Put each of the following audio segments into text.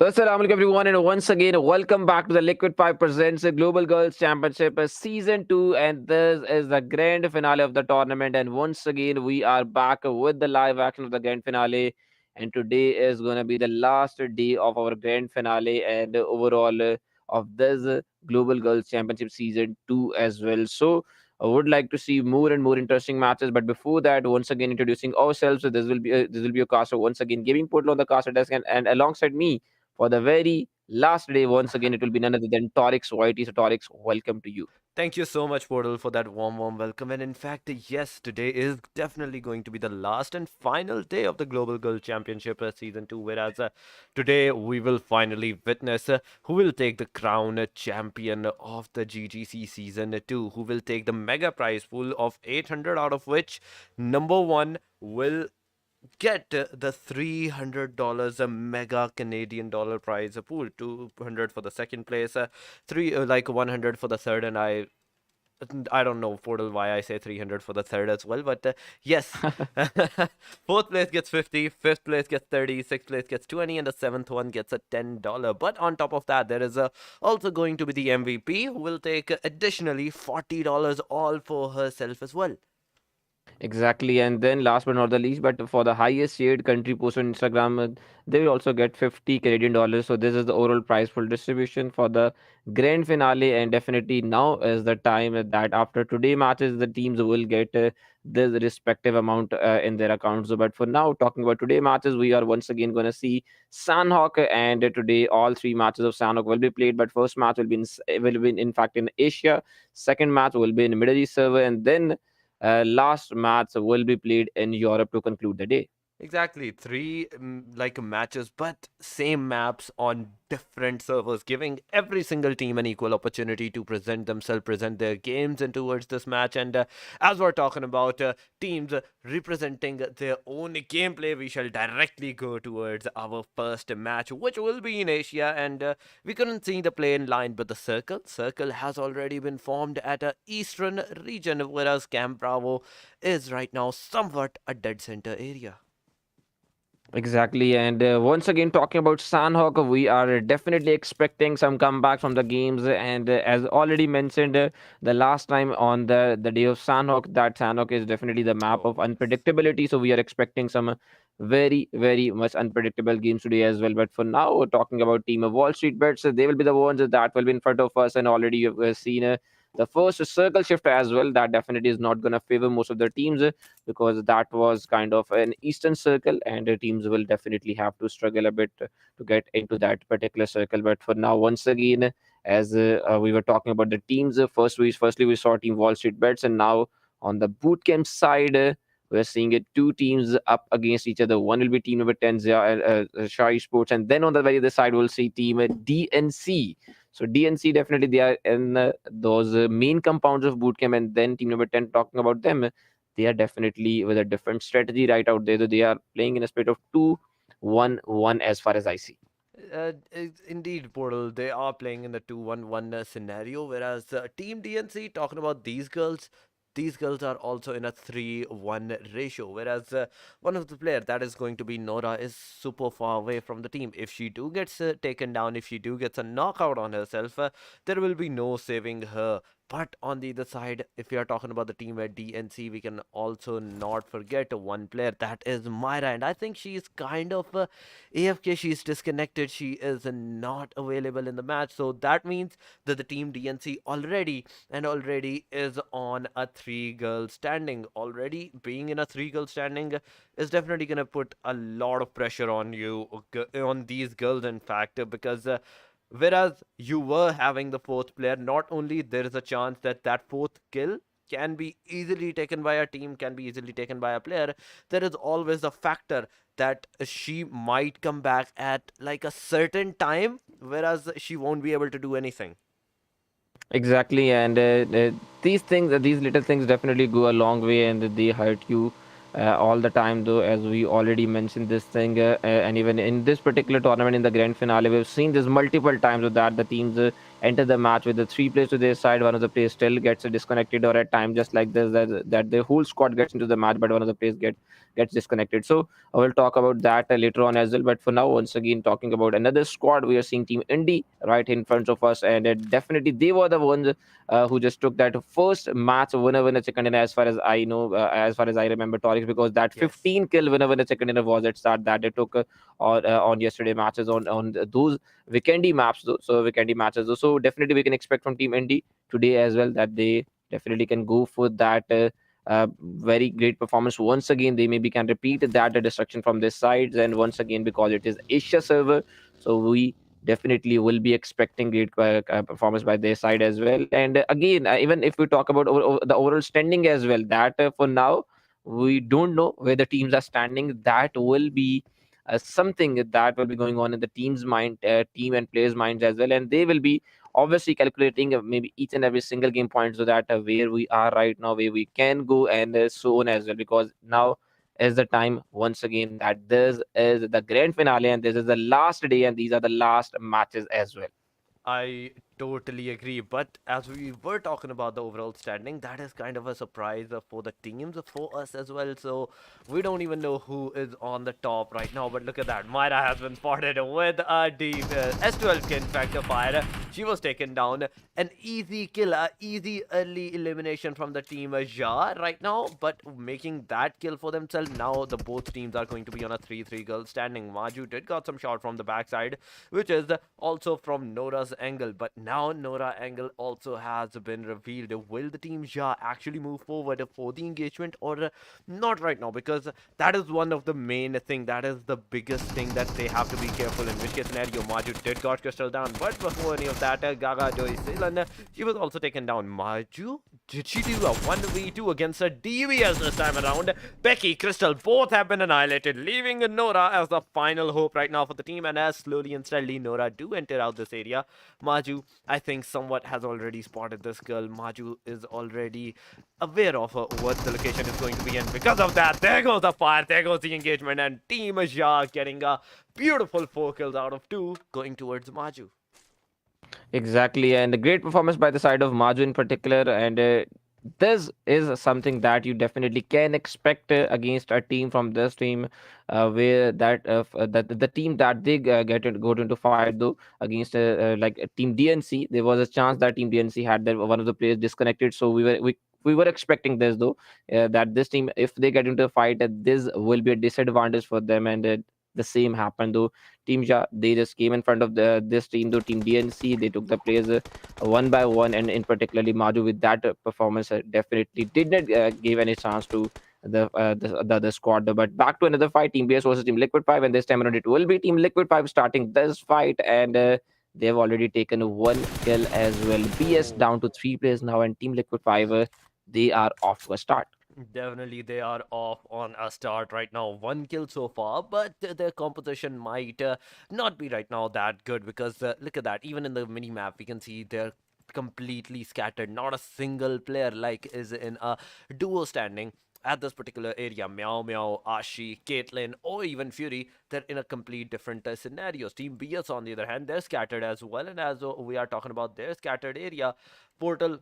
So, Assalamu alaikum everyone, and once again, welcome back to the Liquid5 presents the Global Girls Championship Season 2. And this is the grand finale of the tournament. And once again, we are back with the live action of the grand finale. And today is going to be the last day of our grand finale and overall of this Global Girls Championship Season 2 as well. So, I would like to see more and more interesting matches. But before that, once again, introducing ourselves. So this will be a caster once again, giving Portal on the caster desk, and alongside me for the very last day. Once again, it will be none other than Torix Whitey. So, Torix, welcome to you. Thank you so much, Portal, for that warm welcome. And in fact, yes, today is definitely going to be the last and final day of the Global Girl Championship Season 2. Whereas today we will finally witness who will take the crown champion of the GGC Season 2, who will take the mega prize pool of 800, out of which number one will get the $300 a mega Canadian dollar prize pool, 200 for the second place, three like 100 for the third, and I don't know, Portal, why I say 300 for the third as well, but yes. Fourth place gets 50, fifth place gets 30, sixth place gets 20, and the seventh one gets a $10. But on top of that, there is also going to be the MVP, who will take additionally $40 all for herself as well. Exactly. And then last but not the least, but for the highest shared country post on Instagram, they will also get 50 Canadian dollars. So this is the overall prize pool distribution for the grand finale. And definitely now is the time that after today matches, the teams will get this respective amount in their accounts. So, but for now, talking about today matches, we are once again going to see Sandhawk. And today, all three matches of Sandhawk will be played. But first match will be in fact in Asia. Second match will be in Middle East server, and then last match will be played in Europe to conclude the day. Exactly, three like matches, but same maps on different servers, giving every single team an equal opportunity to present themselves, present their games, and towards this match. And as we're talking about teams representing their own gameplay, we shall directly go towards our first match, which will be in Asia. And we couldn't see the play in line, but the circle has already been formed at a eastern region, whereas Camp Bravo is right now somewhat a dead center area. Exactly. And once again, talking about Sandhawk, we are definitely expecting some comeback from the games. And as already mentioned, the last time on the day of Sandhawk, that Sandhawk is definitely the map of Oh, yes. unpredictability. So we are expecting some very, very much unpredictable games today as well. But for now, talking about team of Wallstreetbets, they will be the ones that will be in front of us. And already you've seen the first circle shift as well. That definitely is not going to favor most of the teams. Because that was kind of an eastern circle, and the teams will definitely have to struggle a bit to get into that particular circle. But for now, once again, as we were talking about the teams, firstly we saw team Wall Street Bets, and now on the bootcamp side, we're seeing it two teams up against each other. One will be team number 10, Shai Sports, and then on the very other side, we'll see team DNC. So DNC definitely they are in those main compounds of bootcamp, and then team number 10, talking about them, they are definitely with a different strategy right out there. So they are playing in a split of 2-1-1 as far as I see. Indeed, Portal. They are playing in the 2-1-1 scenario, whereas Team DNC, talking about these girls are also in a 3-1 ratio. Whereas one of the player that is going to be Nora is super far away from the team. If she do gets taken down, if she do gets a knockout on herself, there will be no saving her. But on the other side, if we are talking about the team at DNC, we can also not forget one player, that is Myra. And I think she is kind of AFK. She is disconnected. She is not available in the match. So that means that the team DNC already is on a three-girl standing. Already being in a three-girl standing is definitely going to put a lot of pressure on you, on these girls, in fact, because whereas you were having the fourth player, not only there is a chance that that fourth kill can be easily taken by a team, can be easily taken by a player, there is always a factor that she might come back at like a certain time, whereas she won't be able to do anything. Exactly, and these things, these little things, definitely go a long way, and they hurt you all the time. Though, as we already mentioned, this thing, and even in this particular tournament, in the grand finale, we've seen this multiple times with that the teams enter the match with the three players to their side. One of the players still gets disconnected, or at time just like this, that the whole squad gets into the match, but one of the players gets disconnected. So I will talk about that later on as well. But for now, once again, talking about another squad, we are seeing Team Indy right in front of us, and definitely they were the ones who just took that first match winner chicken dinner, as far as I know, as far as I remember, Torix, because that Yes. 15 kill winner chicken dinner was at start that they took on yesterday matches on those weekendy maps though. So weekendy matches though. So definitely we can expect from Team Indy today as well that they definitely can go for that. Very great performance once again. They maybe can repeat that destruction from this side, and once again because it is Asia server, so we definitely will be expecting great performance by their side as well. And again, even if we talk about the overall standing as well, that for now we don't know where the teams are standing. That will be something that will be going on in the team's mind, team and players' minds as well, and they will be obviously calculating maybe each and every single game point, so that where we are right now, where we can go, and so on as well. Because now is the time once again that this is the grand finale, and this is the last day, and these are the last matches as well. I totally agree. But as we were talking about the overall standing, that is kind of a surprise for the teams, for us as well. So we don't even know who is on the top right now. But look at that. Myra has been spotted with a deep S12 skin factor fire. She was taken down. An easy kill, a easy early elimination from the team Ja right now. But making that kill for themselves, now the both teams are going to be on a 3-3 girl standing. Maju did got some shot from the backside, which is also from Nora's angle. But now Nora angle also has been revealed. Will the team Ja actually move forward for the engagement or not right now? Because that is one of the main thing. That is the biggest thing that they have to be careful. In which case scenario, Maju did got Crystal down. But before any of that, Gaga Joy Ceylon, she was also taken down. Maju, did she do a 1v2 against a DVS this time around? Becky, Crystal, both have been annihilated, leaving Nora as the final hope right now for the team. And as slowly and steadily Nora do enter out this area, Maju, I think, somewhat has already spotted this girl. Maju is already aware of what the location is going to be, and because of that, there goes the fire, there goes the engagement, and Team Ja getting a beautiful 4 kills out of 2 going towards Maju. Exactly, and a great performance by the side of Maju in particular. And this is something that you definitely can expect against a team from this team, where that the team that they got into fight though against like Team DNC. There was a chance that Team DNC had one of the players disconnected, so we were expecting this though, that this team, if they get into a fight, this will be a disadvantage for them. And the same happened though. Team Ja, they just came in front of this team though. Team DNC, they took the players one by one, and in particularly Maju with that performance definitely did not give any chance to the other squad. But back to another fight, Team BS versus Team Liquid 5, and this time around it will be Team Liquid 5 starting this fight, and they have already taken one kill as well. BS Oh. down to three players now, and Team Liquid 5 they are off to a start. Definitely, they are off on a start right now. 1 kill so far, but their composition might not be right now that good because look at that. Even in the mini map, we can see they're completely scattered. Not a single player like is in a duo standing at this particular area. Meow Meow, Ashi, Caitlyn, or even Fury, they're in a complete different scenarios. Team BS, on the other hand, they're scattered as well. And as we are talking about their scattered area, Portal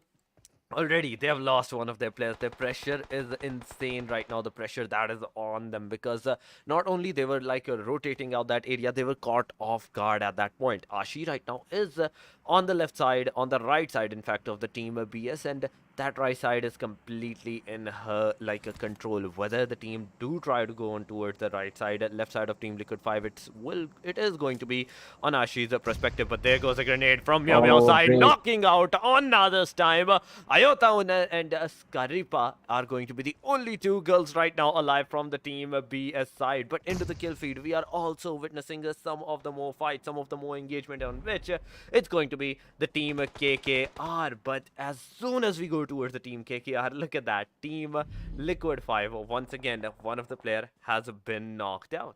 already they have lost one of their players. Their pressure is insane right now, the pressure that is on them, because not only they were like rotating out that area, they were caught off guard at that point. Ashi right now is on the left side, on the right side in fact of the team BS, and that right side is completely in her like a control. Whether the team do try to go on towards the right side, left side of Team Liquid 5, it is going to be on Ashi's perspective. But there goes a grenade from Meow Meow Oh, side, great. knocking out on this time. Iota and Skaripa are going to be the only 2 girls right now alive from the team BS side. But into the kill feed, we are also witnessing some of the more fights, some of the more engagement, on which it's going to be the team KKR. But as soon as we go towards the team KKR, look at that. Team Liquid 5, once again, one of the player has been knocked out.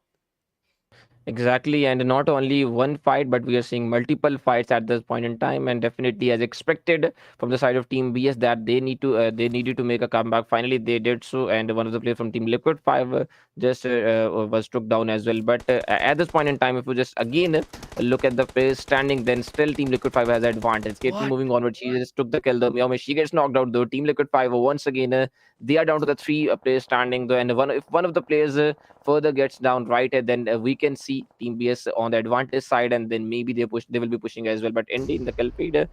Exactly, and not only one fight, but we are seeing multiple fights at this point in time, and definitely as expected from the side of Team BS that they needed to make a comeback. Finally, they did so, and one of the players from Team Liquid 5 just was struck down as well. But at this point in time, if we just again look at the players standing, then still Team Liquid 5 has advantage. Keep What? moving onward. She just took the kill. The Miao she gets knocked out though. Team Liquid 5 once again they are down to the three players standing though, and one of the players further gets down right, and then we can see Team BS on the advantage side, and then maybe they will be pushing as well. But indeed, in the kill feed,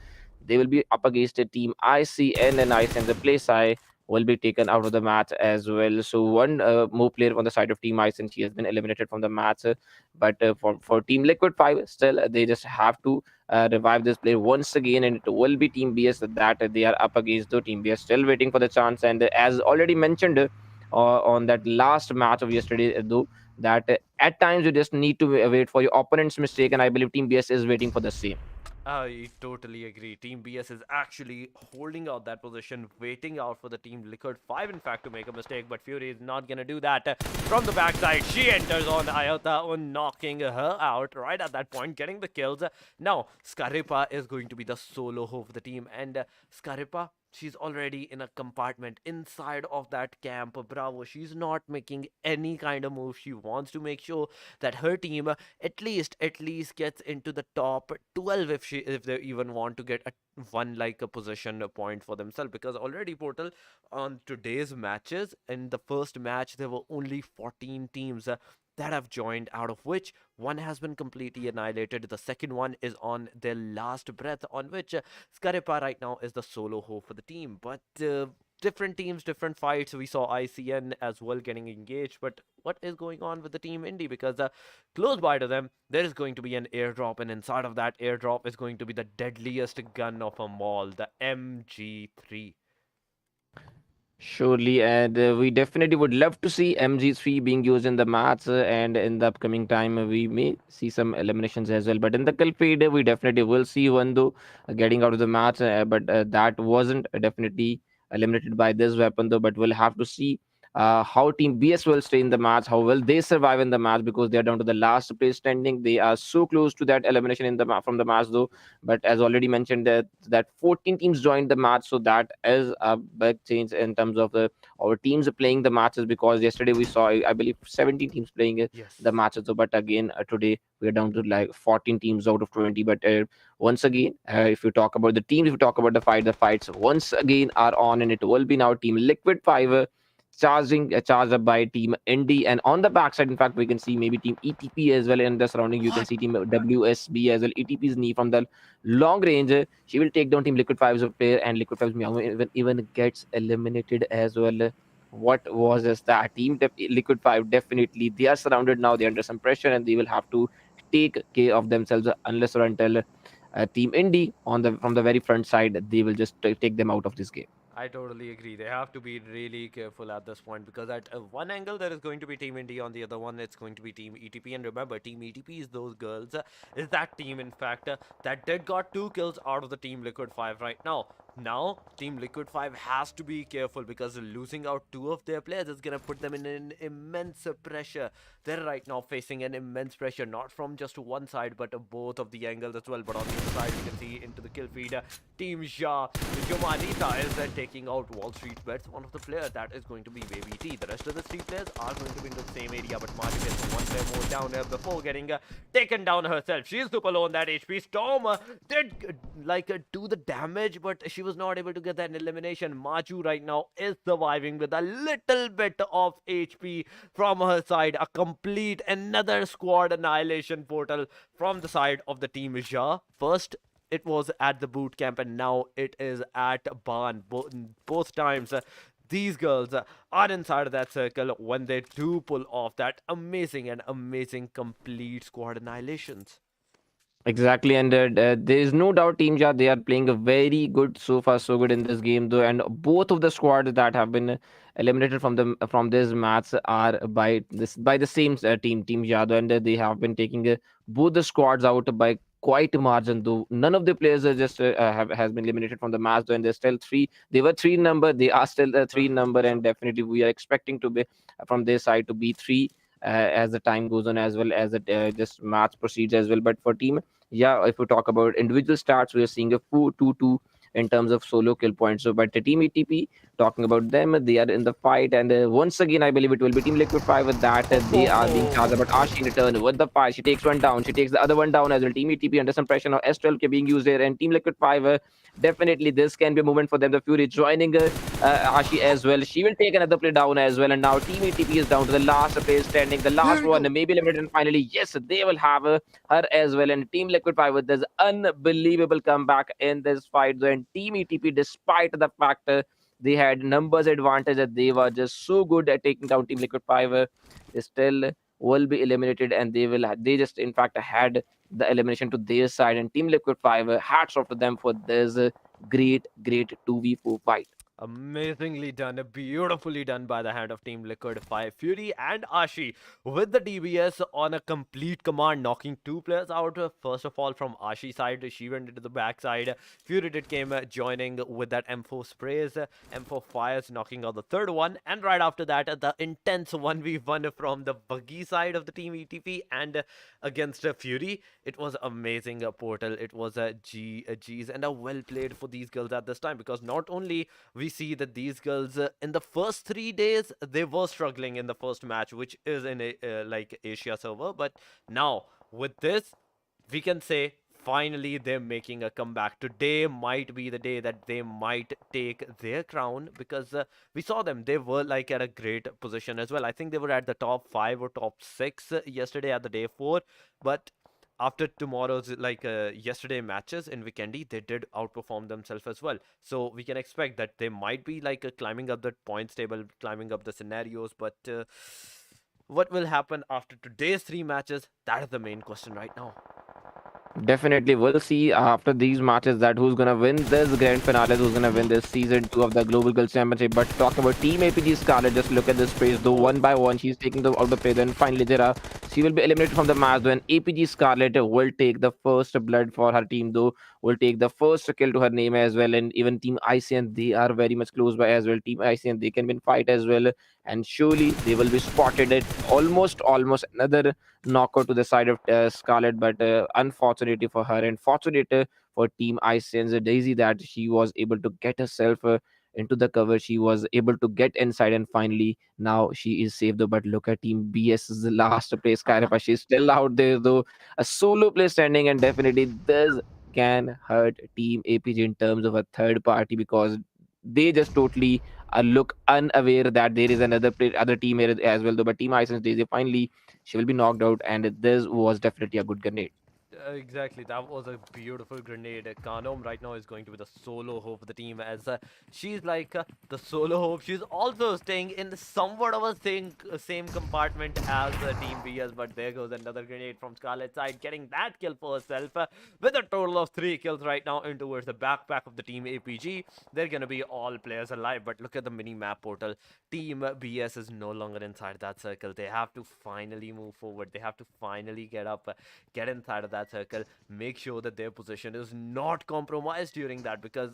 they will be up against a Team ICN, and ICN the place I will be taken out of the match as well. So one more player on the side of Team ICN, she has been eliminated from the match. But for Team Liquid 5, still they just have to revive this player once again, and it will be Team BS that they are up against. The Team BS still waiting for the chance, and as already mentioned on that last match of yesterday, though, that at times you just need to wait for your opponent's mistake, and I believe Team BS is waiting for the same. I totally agree. Team BS is actually holding out that position, waiting out for the Team Liquid 5, in fact, to make a mistake. But Fury is not going to do that. From the backside, she enters on Iota, knocking her out right at that point, getting the kills. Now, Scaripa is going to be the solo hope of the team. And Scaripa, she's already in a compartment inside of that camp. Bravo, she's not making any kind of move. She wants to make sure that her team at least gets into the top 12, if they even want to get a one like a position a point for themselves, because already Portal on today's matches, in the first match there were only 14 teams that have joined, out of which one has been completely annihilated. The second one is on their last breath, on which Scaripa right now is the solo hope for the team. But different teams, different fights. We saw ICN as well getting engaged. But what is going on with the team Indy? Because close by to them, there is going to be an airdrop, and inside of that airdrop is going to be the deadliest gun of them all, the MG3. Surely, and we definitely would love to see MG3 being used in the match, and in the upcoming time, we may see some eliminations as well. But in the kill feed, we definitely will see one though getting out of the match, but that wasn't definitely eliminated by this weapon though. But we'll have to see how Team BS will stay in the match, how will they survive in the match, because they are down to the last place standing. They are so close to that elimination in the from the match though. But as already mentioned, that 14 teams joined the match, so that is a big change in terms of the our teams playing the matches, because yesterday we saw I believe 17 teams playing the Yes. matches. So, but again today we are down to like 14 teams out of 20. But once again, if you talk about the teams, if you talk about the fights once again are on, and it will be now Team Liquid 5 charging charged up by Team Indy, and on the backside, in fact, we can see maybe Team ETP as well in the surrounding. You can What? see Team WSB as well. ETP's knee from the long range. She will take down Team Liquid 5's player, and Liquid 5's Meow even gets eliminated as well. What was this? That Team Liquid 5 definitely they are surrounded now. They're under some pressure, and they will have to take care of themselves unless or until Team Indy on the from the very front side they will just take them out of this game. I totally agree. They have to be really careful at this point, because at one angle there is going to be Team India, on the other one it's going to be Team ETP. And remember, Team ETP is those girls, is that team in fact that did got 2 kills out of the Team Liquid 5 right now. Now Team Liquid 5 has to be careful, because losing out 2 of their players is gonna put them in an immense pressure. They're right now facing an immense pressure, not from just one side, but both of the angles as well. But on the other side, we can see into the kill feed, Team Ja, Jomanita is taking out Wallstreetbets, one of the players that is going to be Baby T. The rest of the 3 players are going to be in the same area, but Marty gets one player more down here before getting taken down herself. She's super low on that HP. Storm did do the damage, but she was not able to get that elimination. Maju right now is surviving with a little bit of HP from her side. A complete another squad annihilation portal from the side of the team Ja. First it was at the boot camp, and now it is at Barn. Both times these girls are inside of that circle when they do pull off that amazing and amazing complete squad annihilations. Exactly, and there is no doubt Team Ja they are playing a very good so far, so good in this game though, and both of the squads that have been eliminated from this match are by the same Team Ja though, and they have been taking both the squads out by quite a margin though. None of the players are just have has been eliminated from the match though, and they're still three. They were three number. They are still a three number, and definitely we are expecting to be from their side to be three. as the time goes on, as well as it just match proceeds as well. But for team, yeah, if we talk about individual stats, we are seeing a 4-2-2 in terms of solo kill points. So, but the team ETP, talking about them, they are in the fight, and once again, I believe it will be Team Liquid 5 with that. They are being charged about Ashi in return with the fire. She takes one down, she takes the other one down as well. Team ETP under some pressure now. S12 being used there, and Team Liquid 5. Definitely, this can be a moment for them. The Fury joining Ashi as well. She will take another play down as well, and now Team ETP is down to the last place standing, the Here last we one, go. maybe limited, and finally, yes, they will have her as well. And Team Liquid 5 with this unbelievable comeback in this fight. And Team ETP, despite the fact they had numbers advantage that they were just so good at taking down Team Liquid 5, they still will be eliminated, and they just in fact had the elimination to their side. And Team Liquid 5, hats off to them for this great 2v4 fight. Amazingly done, beautifully done by the hand of Team Liquid 5. Fury and Ashi with the DBS on a complete command, knocking two players out. First of all, from Ashi side, she went into the backside. Fury did came joining with that M4 sprays, M4 fires, knocking out the third one. And right after that, the intense 1v1 from the buggy side of the Team ETP and against Fury. It was amazing, Portal. It was a G's and a well played for these girls at this time, because not only we see that these girls in the first 3 days they were struggling in the first match, which is in a like Asia server, but now with this we can say finally they're making a comeback. Today might be the day that they might take their crown, because we saw them, they were like at a great position as well. I think they were at the top 5 or top 6 yesterday at the day 4, but after tomorrow's like yesterday matches in Weekendy, they did outperform themselves as well. So we can expect that they might be like climbing up the points table, climbing up the scenarios. But what will happen after today's 3 matches? That is the main question right now. Definitely, we'll see after these matches that who's gonna win this grand finale, who's gonna win this season 2 of the Global Girls Championship. But talking about Team APG Scarlet, just look at this pace. Though Oh, one by one, she's taking the out the play. Then finally, Jira, she will be eliminated from the match. Then APG Scarlet will take the first blood for her team. Though will take the first kill to her name as well. And even Team ICN, they are very much close by as well. Team ICN, they can win fight as well. And surely they will be spotted at almost another knockout to the side of Scarlet, but unfortunately for her and fortunate for Team Iceland's Daisy that she was able to get herself into the cover. She was able to get inside, and finally now she is saved. Though, but look at Team BS's last place, Kairapa. She's still out there though, a solo play standing, and definitely this can hurt Team APG in terms of a third party, because they just totally look unaware that there is other team here as well. Though, but Team Iceland's Daisy finally she will be knocked out, and this was definitely a good grenade. exactly. That was a beautiful grenade. Kanom right now is going to be the solo hope of the team, as she's like the solo hope. She's also staying in somewhat of a same compartment as Team BS, but there goes another grenade from Scarlet's side, getting that kill for herself with a total of 3 kills right now in towards the backpack of the Team APG. They're gonna be all players alive, but look at the mini map Portal. Team BS is no longer inside that circle. They have to finally move forward. They have to finally get up, get inside of that circle, make sure that their position is not compromised during that, because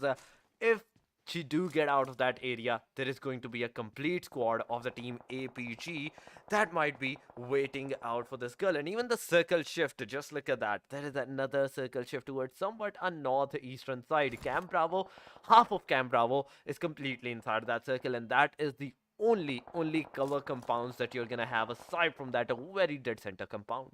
if she do get out of that area, there is going to be a complete squad of the Team APG that might be waiting out for this girl. And even the circle shift, just look at that. There is another circle shift towards somewhat a northeastern side. Camp Bravo, half of Camp Bravo is completely inside that circle, and that is the only cover compounds that you're gonna have aside from that a very dead center compound.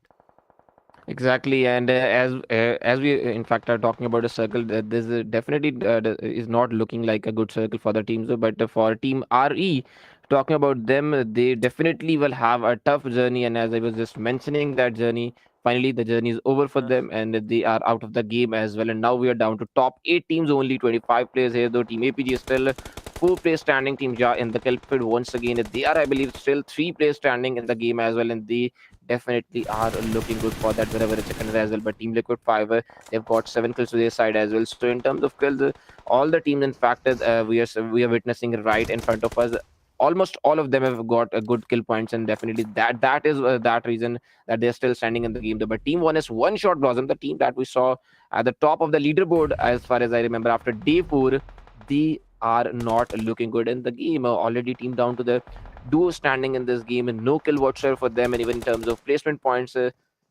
Exactly, and as we in fact are talking about a circle, this definitely is not looking like a good circle for the teams. But for Team RE, talking about them, they definitely will have a tough journey. And as I was just mentioning that journey, finally the journey is over for Uh-huh. them, and they are out of the game as well. And now we are down to top 8 teams, only 25 players here. Though Team APG is still 4 players standing. Team Ja in the Kelpid once again, they are I believe still 3 players standing in the game as well, and they definitely are looking good for that wherever it's secondary as well. But Team Liquid 5, they've got 7 kills to their side as well. So in terms of kills, all the teams in fact we are witnessing right in front of us. Almost all of them have got a good kill points, and definitely that is that reason that they're still standing in the game. Though, but Team One is one shot Blossom, the team that we saw at the top of the leaderboard, as far as I remember, after day 4, they are not looking good in the game. Already team down to the duo standing in this game, and no kill whatsoever for them. And even in terms of placement points,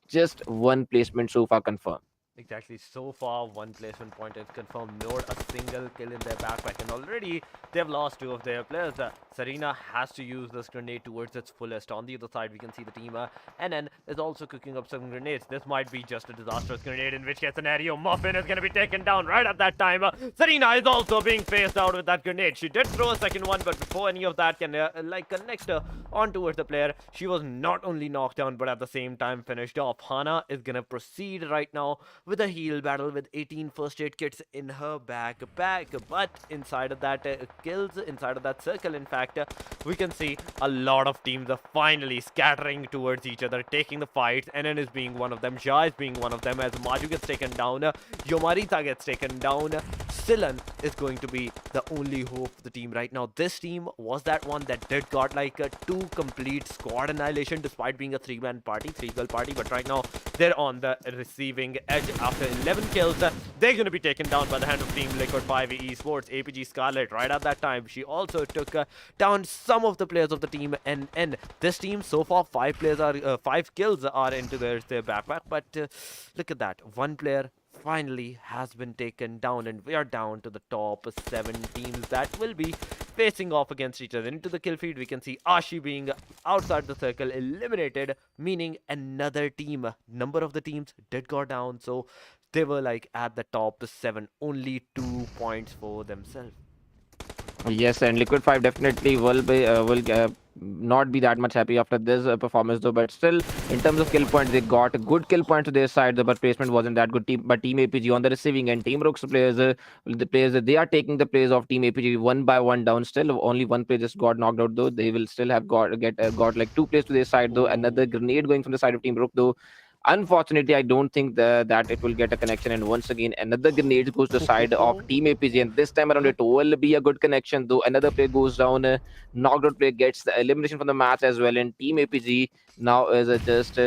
just one placement so far confirmed. Exactly. So far, one placement point is confirmed. Not a single kill in their backpack, and already they've lost two of their players. Serena has to use this grenade towards its fullest. On the other side, we can see the team NN is also cooking up some grenades. This might be just a disastrous grenade, in which case scenario, Muffin is going to be taken down right at that time. Serena is also being phased out with that grenade. She did throw a second one, but before any of that can connect her on towards the player, she was not only knocked down, but at the same time finished off. Hana is going to proceed right now with a heal battle with 18 first aid kits in her backpack, but inside of that kills, inside of that circle, in fact, we can see a lot of teams are finally scattering towards each other, taking the fights. NN is being one of them, Ja is being one of them, as Maju gets taken down, Yomarita gets taken down. Silan is going to be the only hope for the team right now. This team was that one that did got like a 2 complete squad annihilation despite being a 3-man party, 3-girl party, but right now they're on the receiving edge. After 11 kills, they're going to be taken down by the hand of Team Liquid5 Esports. APG Scarlet, right at that time, she also took down some of the players of the team NN. This team, so far, 5 kills are into their backpack, but look at that. One player finally has been taken down, and we are down to the top 7 teams that will be facing off against each other. Into the kill feed, we can see Ashi being outside the circle, eliminated, meaning another team. Number of the teams did go down, so they were like at the top 7, only 2 points for themselves. Yes, and Liquid5 definitely will not be that much happy after this performance though. But still, in terms of kill points, they got a good kill point to their side, though, but placement wasn't that good. Team APG on the receiving end, Team Rook's players, the players that they are taking the plays of Team APG one by one down. Still, only one player just got knocked out though. They will still have got like 2 plays to their side though. Another grenade going from the side of Team Rook though. Unfortunately, I don't think that it will get a connection. And once again, another grenade goes to the side of Team APG. And this time around, it will be a good connection, though. Another player goes down. Knocked out player gets the elimination from the match as well. And Team APG now is just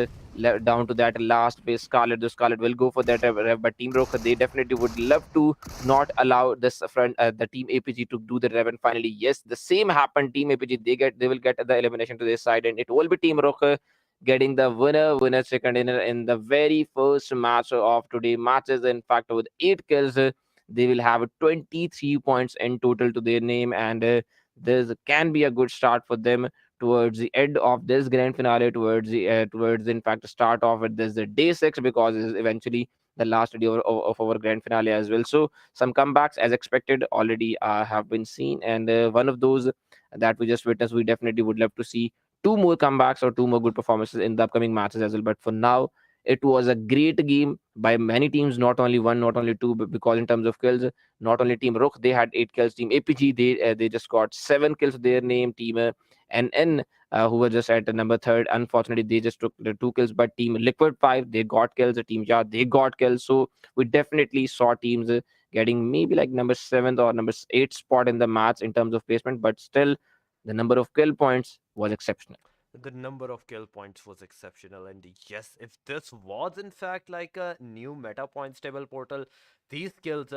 down to that last base. Scarlet. The Scarlet will go for that rev. But Team Roka, they definitely would love to not allow this the Team APG to do the rev. And finally, yes, the same happened. Team APG, they will get the elimination to their side. And it will be Team Roka getting the winner second in the very first match of today matches. In fact, with 8 kills, they will have 23 points in total to their name, and this can be a good start for them towards the end of this grand finale, towards in fact start off with this day 6, because it's eventually the last day of our grand finale as well. So some comebacks as expected already have been seen, and one of those that we just witnessed, we definitely would love to see 2 more comebacks or 2 more good performances in the upcoming matches as well. But for now, it was a great game by many teams, not only one, not only two, but because in terms of kills, not only Team Rook, they had 8 kills. Team APG, they just got 7 kills to their name. Team NN, who were just at the number 3rd, unfortunately, they just took the 2 kills. But Team Liquid5, they got kills. The Team Ja, they got kills. So we definitely saw teams getting maybe like number 7th or number 8th spot in the match in terms of placement, but still the number of kill points was exceptional. The number of kill points was exceptional, and yes, if this was in fact like a new meta points table portal, these kills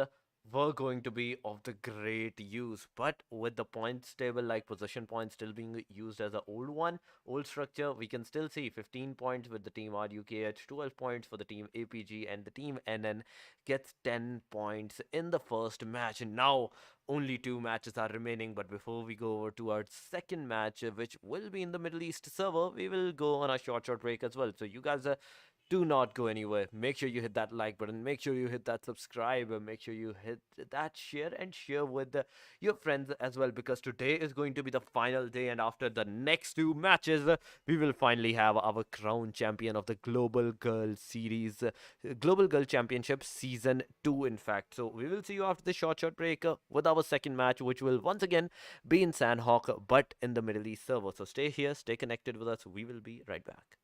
were going to be of the great use. But with the points table, like position points, still being used as an old structure, we can still see 15 points with the team RUKH, 12 points for the team APG, and the team NN gets 10 points in the first match. And now only 2 matches are remaining, but before we go over to our second match, which will be in the Middle East server, we will go on a short break as well. So you guys do not go anywhere. Make sure you hit that like button. Make sure you hit that subscribe. Make sure you hit that share and share with your friends as well, because today is going to be the final day, and after the next 2 matches, we will finally have our crown champion of the Global Girl Series, Global Girl Championship Season 2, in fact. So we will see you after the short break with our second match, which will once again be in Sandhawk, but in the Middle East server. So stay here, stay connected with us. We will be right back.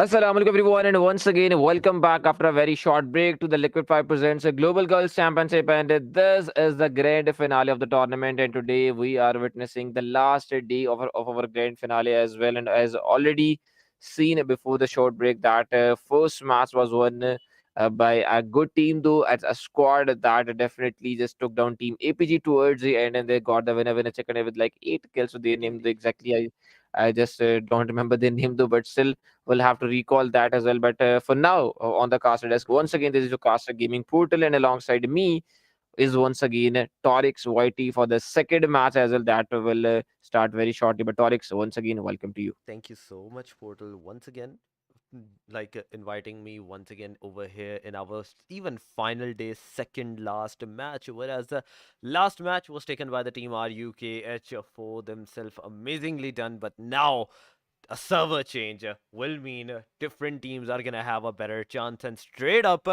Assalamu alaikum everyone, and once again welcome back after a very short break to the Liquid5 presents a Global Girls Championship, and this is the grand finale of the tournament. And today we are witnessing the last day of our grand finale as well. And as already seen before the short break, that first match was won by a good team, though as a squad that definitely just took down Team APG towards the end, and they got the winner chicken with like 8 kills. So they named Indeed. exactly. I just don't remember their name though, but still we'll have to recall that as well. But for now, on the caster desk, once again, this is your caster gaming portal, and alongside me is once again Torix YT for the second match as well. That will start very shortly. But Torix, once again, welcome to you. Thank you so much, Portal, once again, inviting me once again over here in our even final day second last match. Whereas the last match was taken by the team RUKH for themselves, amazingly done. But now a server change will mean different teams are going to have a better chance, and straight up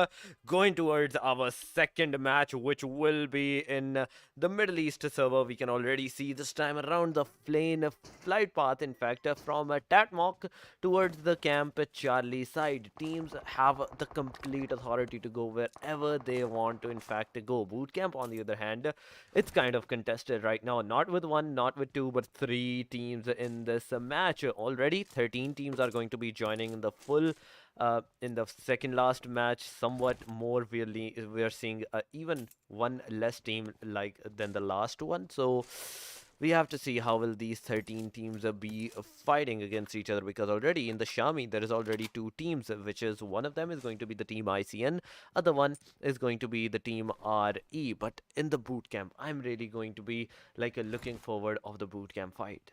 going towards our second match, which will be in the Middle East server. We can already see this time around the plane flight path, in fact, from Tatmok towards the Camp Charlie side. Teams have the complete authority to go wherever they want to, in fact, go. Bootcamp, on the other hand, it's kind of contested right now, not with one, not with two, but three teams in this match. Already 13 teams are going to be joining in the full in the second last match. Somewhat more, we are seeing even one less team like than the last one. So we have to see how will these 13 teams be fighting against each other, because already in the Shami there is already two teams, which is one of them is going to be the team ICN, other one is going to be the team RE. But in the boot camp, I'm really going to be looking forward of the boot camp fight.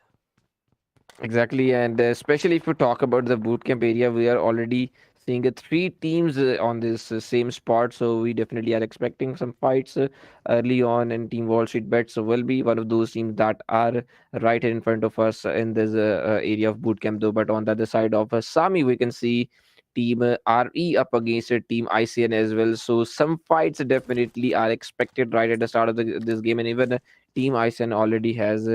Exactly, and especially if you talk about the bootcamp area, we are already seeing three teams on this same spot. So we definitely are expecting some fights early on. And Team Wall Street Bets will be one of those teams that are right in front of us in this area of bootcamp, though. But on the other side of Sami, we can see Team RE up against Team ICN as well. So some fights definitely are expected right at the start of this game, and even Team ICN already has.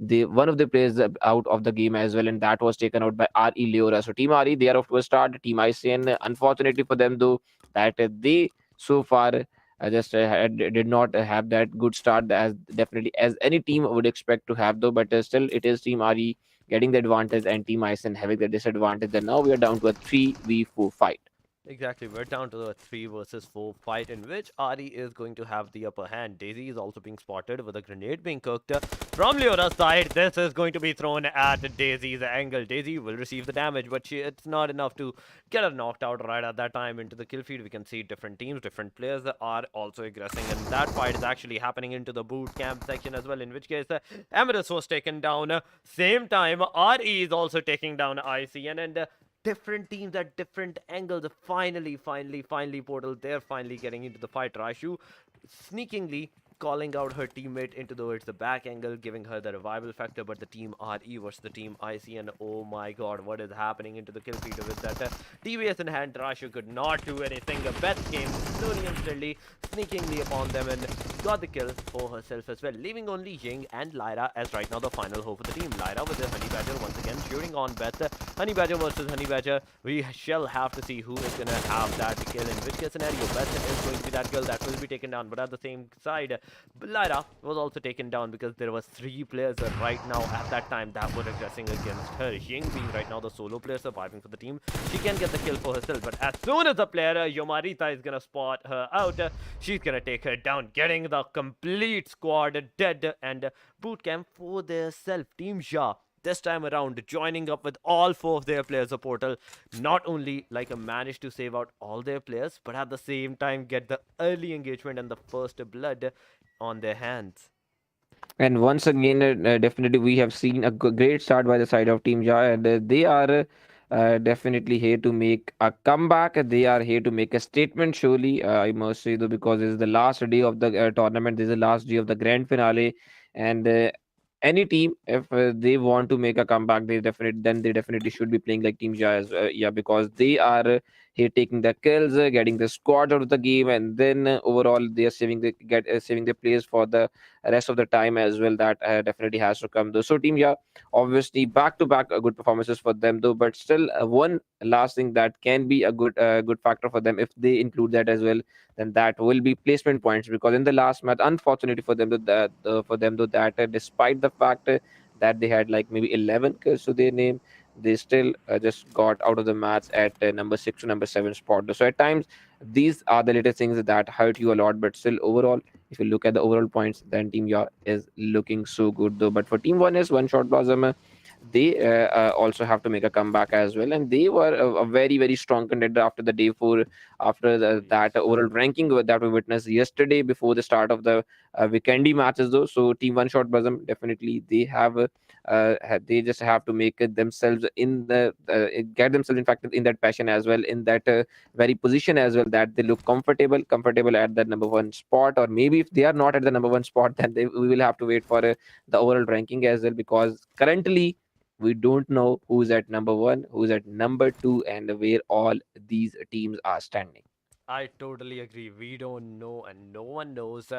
One of the players out of the game as well, and that was taken out by RE Leora. So Team RE, they are off to a start. Team ICN, unfortunately for them though, that they so far just did not have that good start as definitely as any team would expect to have though. But still, it is Team RE getting the advantage and Team ICN having the disadvantage. And now we are down to a 3v4 fight. Exactly, we're down to a 3 versus 4 fight in which Ari is going to have the upper hand. Daisy is also being spotted with a grenade being cooked from Leora's side. This is going to be thrown at Daisy's angle. Daisy will receive the damage, but it's not enough to get her knocked out right at that time into the kill feed. We can see different teams, different players are also aggressing, and that fight is actually happening into the boot camp section as well, in which case Amadeus was taken down. Same time, RE is also taking down ICN, and different teams at different angles. Finally, Portal, they're finally getting into the fight. Rashu sneakingly calling out her teammate into towards the back angle, giving her the revival factor. But the team RE versus the team IC, and oh my god, what is happening into the kill feed with that TVS in hand? Rashu could not do anything. Beth came slowly and steadily, sneakingly upon them, and got the kill for herself as well, leaving only Ying and Lyra as right now the final hope of the team. Lyra with the Honey Badger once again shooting on Beth. Honey Badger versus Honey Badger. We shall have to see who is going to have that kill, in which case scenario Beth is going to be that girl that will be taken down. But at the same side, Lyra was also taken down because there was three players right now at that time that were aggressing against her. Ying being right now the solo player surviving for the team, she can get the kill for herself. But as soon as the player Yomarita is going to spot her out, she's going to take her down, getting the complete squad dead, and boot camp for their self. Team Ja this time around joining up with all four of their players. The Portal not only managed to save out all their players, but at the same time get the early engagement and the first blood on their hands. And once again, definitely we have seen a great start by the side of Team Jaya, and they are definitely here to make a comeback. They are here to make a statement, surely. I must say, though, because this is the last day of the tournament, this is the last day of the grand finale, and any team, if they want to make a comeback, they definitely should be playing like Team Jaya, yeah, because they are He taking the kills, getting the squad out of the game, and then overall they are saving the players for the rest of the time as well. That definitely has to come though. So team, yeah, obviously back to back good performances for them though, but still one last thing that can be a good factor for them if they include that as well, then that will be placement points, because in the last match, unfortunately for them, that despite the fact that they had like maybe 11 kills to their name, they still just got out of the match at number 6 to number 7 spot. So at times these are the little things that hurt you a lot, but still overall, if you look at the overall points, then team yeah is looking so good though. But for team one is one shot blossom, they also have to make a comeback as well, and they were a very strong contender after the day 4, after that Yes. overall ranking that we witnessed yesterday before the start of the weekendy matches though. So team one shot blossom, definitely they have they just have to make it themselves in the get themselves in fact in that passion as well, in that very position as well, that they look comfortable at that number one spot. Or maybe if they are not at the number one spot, then we will have to wait for the overall ranking as well, because currently we don't know who's at number one, who's at number two, and where all these teams are standing. I totally agree. We don't know, and no one knows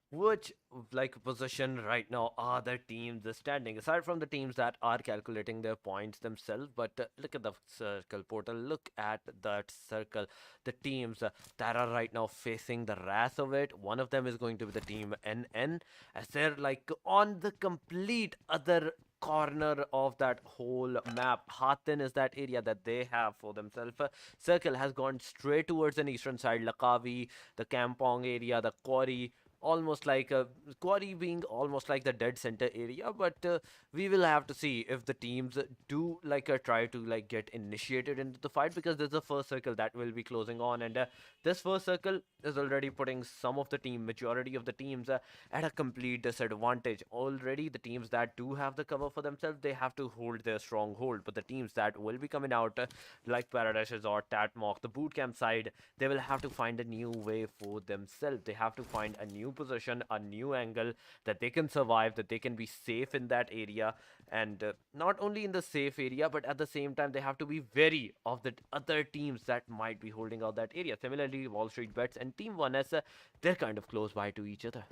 which like position right now are the teams standing. Aside from the teams that are calculating their points themselves, but look at the circle portal. Look at that circle. The teams that are right now facing the wrath of it. One of them is going to be the team NN, as they're like on the complete other corner of that whole map. Hatin is that area that they have for themselves. Circle has gone straight towards an eastern side. Lakavi, the Kampong area, the Quarry, almost like a Quarry being almost like the dead center area. But we will have to see if the teams do like try to like get initiated into the fight, because there's a first circle that will be closing on, and this first circle is already putting some of the majority of the teams at a complete disadvantage. Already the teams that do have the cover for themselves, they have to hold their stronghold, but the teams that will be coming out like Paradise or Tatmok, the bootcamp side, they will have to find a new way for themselves. They have to find a new position, a new angle that they can survive, that they can be safe in that area, and not only in the safe area, but at the same time they have to be wary of the other teams that might be holding out that area. Similarly, Wall Street Bets and Team 1S, they're kind of close by to each other.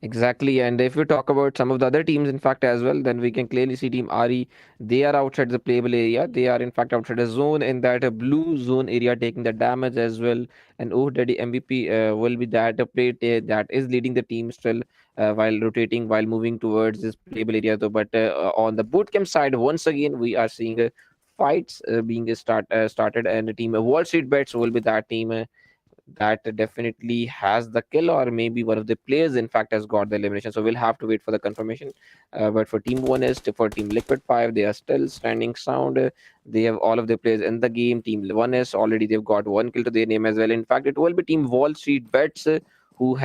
Exactly, and if we talk about some of the other teams, in fact, as well, then we can clearly see Team RE. They are outside the playable area. They are in fact outside the zone, in that blue zone area, taking the damage as well. And oh, Daddy MVP will be that play that is leading the team still, while rotating, while moving towards this playable area. Though, but on the bootcamp side, once again, we are seeing fights being started, and the team Wall Street Bets will be that team. That definitely has the kill, or maybe one of the players in fact has got the elimination, so we'll have to wait for the confirmation. But for team 1 is for team Liquid 5, they are still standing sound. They have all of the players in the game. Team 1 is already, they've got one kill to their name as well. In fact, it will be team Wall Street Bets who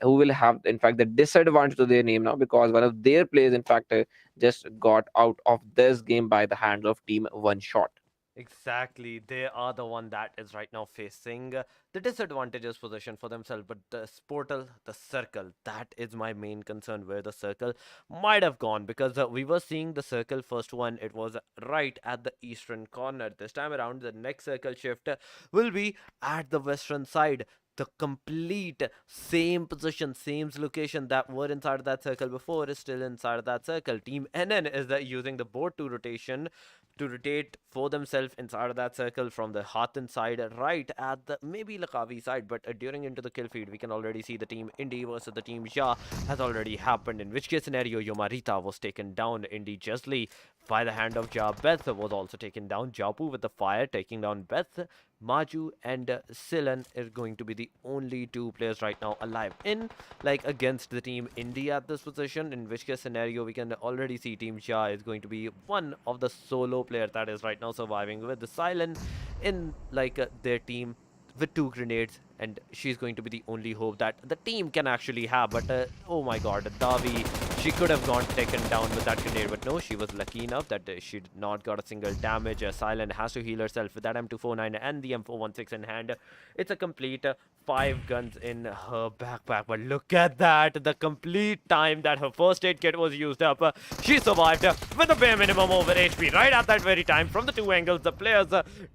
will have in fact the disadvantage to their name now, because one of their players in fact just got out of this game by the hands of team One Shot. Exactly. They are the one that is right now facing the disadvantageous position for themselves. But the portal, the circle, that is my main concern, where the circle might have gone, because we were seeing the circle first one. It was right at the eastern corner. This time around, the next circle shift will be at the western side. The complete same position, same location that were inside that circle before is still inside that circle. Team NN is using the board to rotate for themselves inside of that circle from the Hathan side right at the maybe Lakavi side. But during into the kill feed, we can already see the team Indy versus the team Ja has already happened, in which case scenario Yomarita was taken down. Indy justly by the hand of Ja. Beth was also taken down. Japu with the fire taking down Beth. Maju and Silan is going to be the only two players right now alive in like against the team India at this position, in which case scenario we can already see team Shah is going to be one of the solo players that is right now surviving with the silent in like their team with two grenades and she's going to be the only hope that the team can actually have. But oh my god, Davi, she could have gone taken down with that grenade, but no, she was lucky enough that she did not got a single damage. Silent has to heal herself with that M249 and the M416 in hand. It's a complete 5 guns in her backpack, but look at that, the complete time that her first aid kit was used up. She survived with a bare minimum over HP. Right at that very time, from the two angles, the players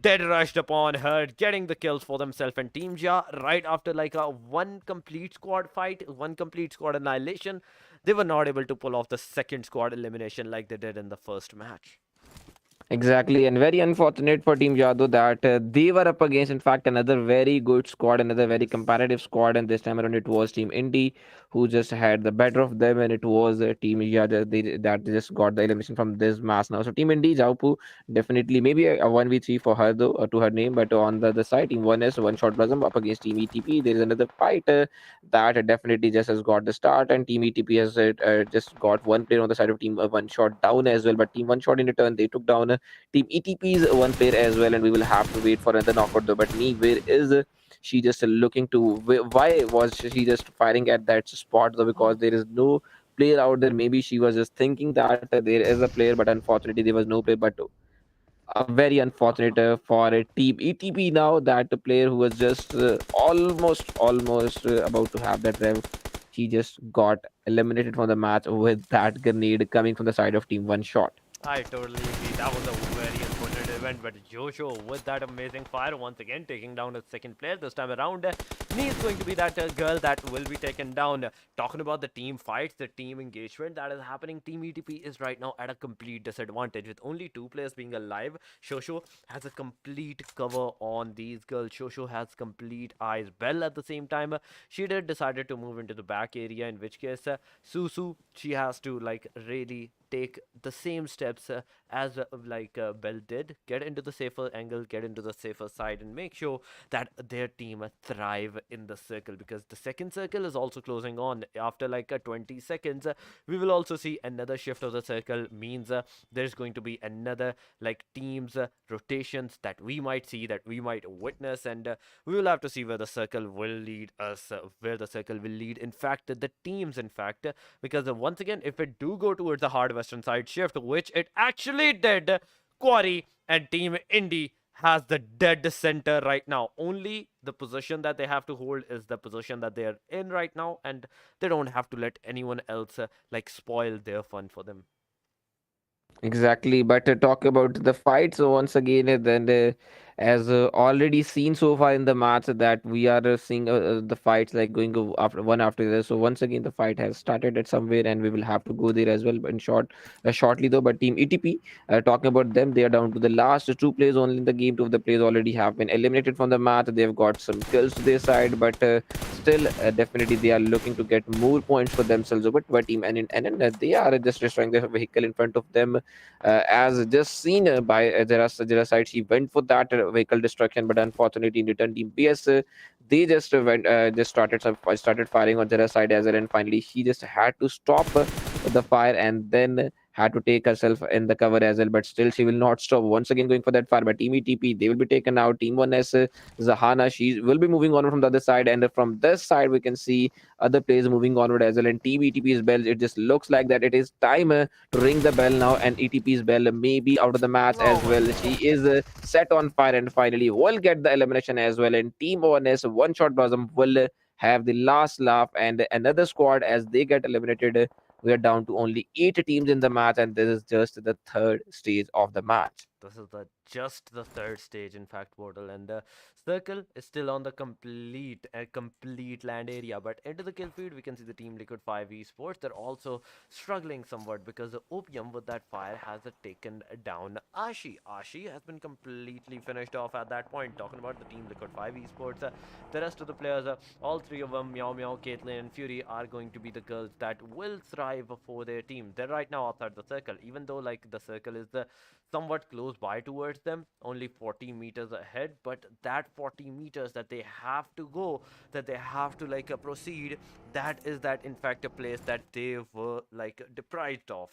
dead rushed upon her, getting the kills for themselves. And Team Ja, right after like a one complete squad fight, one complete squad annihilation, they were not able to pull off the second squad elimination like they did in the first match. Exactly, and very unfortunate for Team Jadoo that they were up against, in fact, another very good squad, another very competitive squad, and this time around it was Team Indy who just had the better of them, and it was Team Jadoo that just got the elimination from this match now. So Team Indy, Jaupu, definitely maybe a 1v3 for her though, to her name, but on the other side, Team 1S, One Shot Blossom up against Team ETP. There is another fight that definitely just has got the start, and Team ETP has just got one player on the side of Team One Shot down as well, but Team One Shot in return, they took down Team ETP's one player as well, and we will have to wait for another knockout though. But Nee, where is she just looking to? Why was she just firing at that spot though? Because there is no player out there. Maybe she was just thinking that there is a player, but unfortunately there was no player. But very unfortunate for Team ETP now that the player who was just almost about to have that rev, he just got eliminated from the match with that grenade coming from the side of Team One Shot. I totally agree. That was a very unfortunate event, but Jojo with that amazing fire once again taking down a second player this time around. Nee is going to be that girl that will be taken down. Talking about the team fights, the team engagement that is happening, Team ETP is right now at a complete disadvantage with only 2 players being alive. Shosho has a complete cover on these girls. Shosho has complete eyes. Bell at the same time, she did decided to move into the back area, in which case Susu, she has to like really take the same steps as Bell did. Get into the safer angle, get into the safer side, and make sure that their team thrive in the circle, because the second circle is also closing on. After like 20 seconds, we will also see another shift of the circle. Means there's going to be another like teams rotations that we might see, that we might witness, and we will have to see where the circle will lead us, where the circle will lead. In fact, the teams, in fact, because once again, if it do go towards the hard western side shift, which it actually did, Quarry and Team Indy has the dead center right now. Only the position that they have to hold is the position that they're in right now, and they don't have to let anyone else like spoil their fun for them. Exactly, but talk about the fight. So once again, then as already seen so far in the match, that we are seeing the fights like going after one after the other. So once again, the fight has started at somewhere, and we will have to go there as well. But in shortly though. But Team ETP, talking about them, they are down to the last 2 players only in the game. 2 of the players already have been eliminated from the match. They've got some kills to their side, but still, definitely they are looking to get more points for themselves. But Team and they are just destroying the vehicle in front of them, as just seen by Jera side. She went for that vehicle destruction, but unfortunately, in return, Team PS, they just just started firing on Jera side as well, and finally, she just had to stop the fire and then had to take herself in the cover as well. But still, she will not stop. Once again, going for that fire. But Team ETP, they will be taken out. Team 1S, Zahana, she will be moving on from the other side, and from this side, we can see other players moving onward as well. And Team ETP's bells, it just looks like that it is time to ring the bell now, and ETP's bell may be out of the match Oh as my well. She god. is set on fire, and finally will get the elimination as well. And Team ONS One Shot Blossom will have the last laugh, and another squad as they get eliminated. We are down to only 8 teams in the match, and this is just the third stage of the match. This is just the third stage, in fact, portal, and the circle is still on the complete land area. But into the kill feed, we can see the team Liquid5 Esports. They're also struggling somewhat because the opium with that fire has taken down Ashi. Ashi has been completely finished off at that point. Talking about the team Liquid5 Esports, the rest of the players, all 3 of them, Meow Meow, Caitlyn, and Fury, are going to be the girls that will thrive for their team. They're right now outside the circle, even though like the circle is somewhat close by towards them, only 40 meters ahead, but that 40 meters that they have to go, that they have to like proceed, that is that in fact a place that they were like deprived of.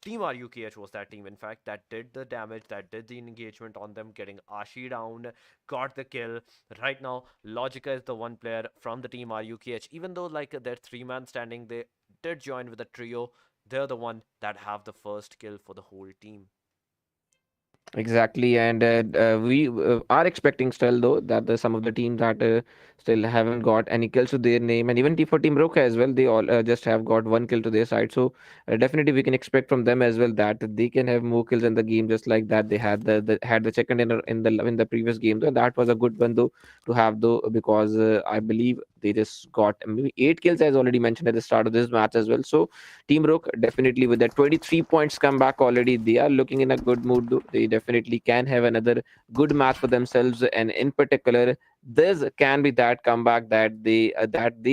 Team RUKH was that team, in fact, that did the damage, that did the engagement on them, getting Ashi down, got the kill. Right now, Logica is the one player from the team RUKH. Even though like they're three-man standing, they did join with a trio. They're the one that have the first kill for the whole team. Exactly, and we are expecting still though that some of the teams that still haven't got any kills to their name, and even for Team Roka as well, they all just have got one kill to their side. So definitely we can expect from them as well that they can have more kills in the game, just like that they had the second in the previous game. Though and that was a good one though to have though, because I believe they just got maybe 8 kills as already mentioned at the start of this match as well. So Team Rook definitely with that 23 points comeback already, they are looking in a good mood though. They definitely can have another good match for themselves, and in particular, this can be that comeback that they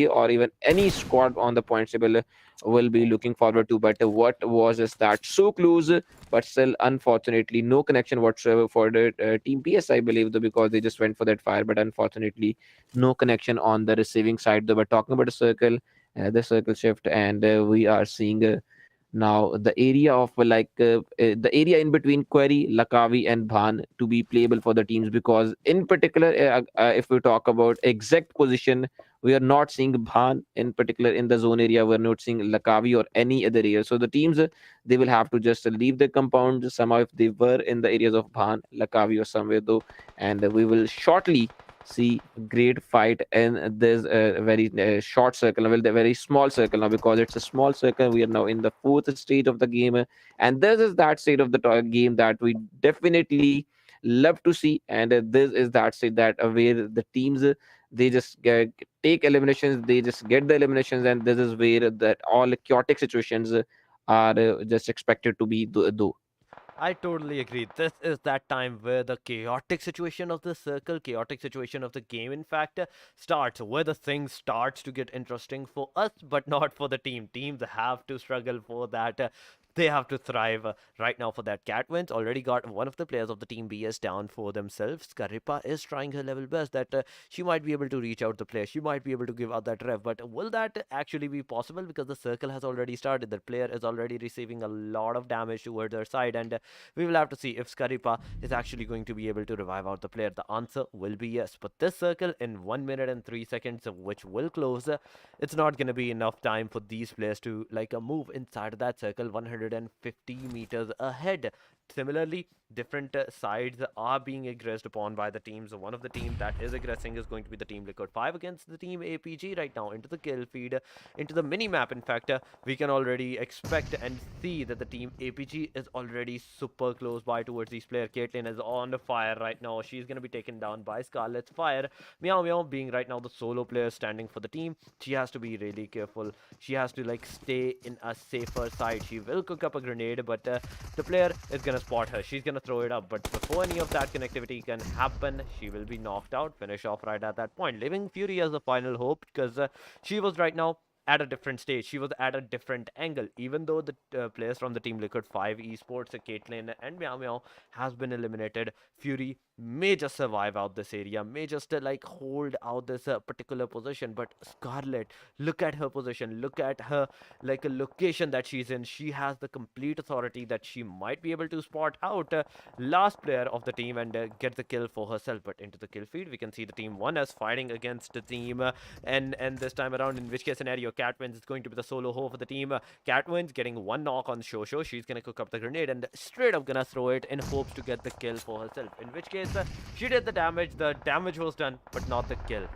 or even any squad on the points table will be looking forward to. But what was is that so close, but still unfortunately no connection whatsoever for the Team PS, I believe, though, because they just went for that fire, but unfortunately no connection on the receiving side though. But talking about the circle shift, and we are seeing now the area of the area in between Query, Lakavi, and Bhan to be playable for the teams, because in particular, if we talk about exact position, we are not seeing Bhan in particular in the zone area. We're not seeing Lakavi or any other area. So the teams they will have to just leave the compound somehow if they were in the areas of Bhan, Lakavi, or somewhere though, and we will shortly see great fight in this very short circle, well, the very small circle now, because it's a small circle. We are now in the fourth stage of the game, and this is that state of the game that we definitely love to see. And this is that state that where the teams they just take eliminations, they just get the eliminations, and this is where that all chaotic situations are just expected to be though. I totally agree. This is that time where the chaotic situation of the circle, chaotic situation of the game, in fact, starts, where the thing starts to get interesting for us, but not for the team. Teams have to struggle for that. They have to thrive right now for that. Cat wins already got one of the players of the team BS down for themselves. Karipa is trying her level best that she might be able to reach out the player. She might be able to give out that rev. But will that actually be possible? Because the circle has already started. The player is already receiving a lot of damage towards her side. And we will have to see if Skaripa is actually going to be able to revive out the player. The answer will be yes. But this circle in 1 minute and 3 seconds, which will close, it's not going to be enough time for these players to move inside of that circle 150 meters ahead. Similarly, different sides are being aggressed upon by the teams. One of the teams that is aggressing is going to be the team Liquid5 against the team APG right now into the kill feed, into the mini map. In fact, we can already expect and see that the team APG is already super close by towards these players. Caitlyn is on the fire right now. She's going to be taken down by Scarlet's fire. Meow Meow being right now the solo player standing for the team. She has to be really careful. She has to stay in a safer side. She will cook up a grenade, but the player is going to spot her. She's going to throw it up, but before any of that connectivity can happen, she will be knocked out. Finish off right at that point, leaving Fury as the final hope, because she was right now at a different stage. She was at a different angle. Even though the players from the team Liquid5 Esports, Caitlyn and Meow Meow has been eliminated, Fury may just survive out this area, may just hold out this particular position. But Scarlet, look at her position, look at her a location that she's in. She has the complete authority that she might be able to spot out last player of the team and get the kill for herself. But into the kill feed, we can see the team 1 as fighting against the team and this time around, in which case scenario, Catwins is going to be the solo hoe for the team. Catwins getting one knock on Shosho. She's gonna cook up the grenade and straight up gonna throw it in hopes to get the kill for herself. In which case, she did the damage. The damage was done, but not the kill.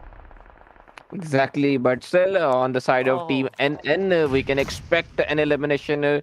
Exactly, but still on the side of Team Oh, NN, we can expect an elimination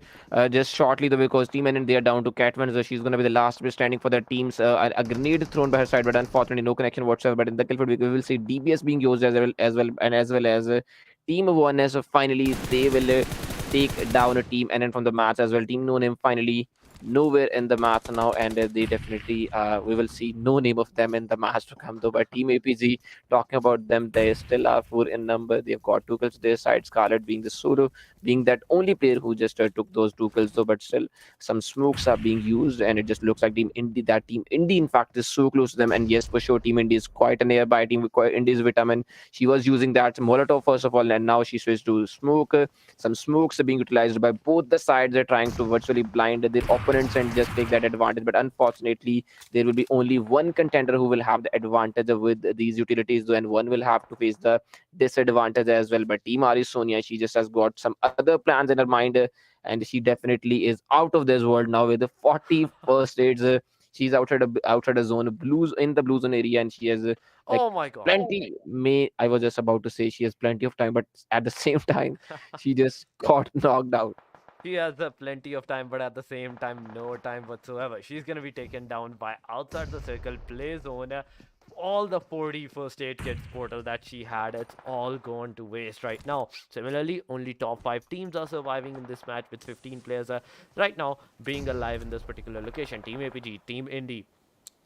just shortly, though, because Team NN they are down to Catman, so she's going to be the last bit standing for their teams. A grenade thrown by her side, but unfortunately no connection whatsoever. But in the kill field, we will see DBS being used as well as Team One as finally they will take down a Team NN from the match as well. Team No Name finally nowhere in the match now, and they definitely we will see no name of them in the match to come though. But Team APG, talking about them, they still are four in number. They've got two kills to their side. Scarlet being the solo, being that only player who just took those two kills though. But still, some smokes are being used, and it just looks like Team Indy. That Team Indy, in fact, is so close to them. And yes, for sure, Team Indy is quite a nearby team. Indy's vitamin. She was using that Molotov first of all, and now she switched to smoke. Some smokes are being utilized by both the sides. They're trying to virtually blind their opponents and just take that advantage. But unfortunately, there will be only one contender who will have the advantage with these utilities, though, and one will have to face the disadvantage as well. But Team Ari Sonia, she just has got some other plans in her mind, and she definitely is out of this world now with the 40 first aids. She's outside the zone, blues in the blue zone area, and she has like Oh my god. plenty. May I was just about to say she has plenty of time, but at the same time, she just got knocked out. She has plenty of time, but at the same time, no time whatsoever. She's going to be taken down by outside the circle, play zone. All the 40 first aid kits portal that she had, it's all gone to waste right now. Similarly, only top 5 teams are surviving in this match with 15 players right now being alive in this particular location. Team APG, Team Indy,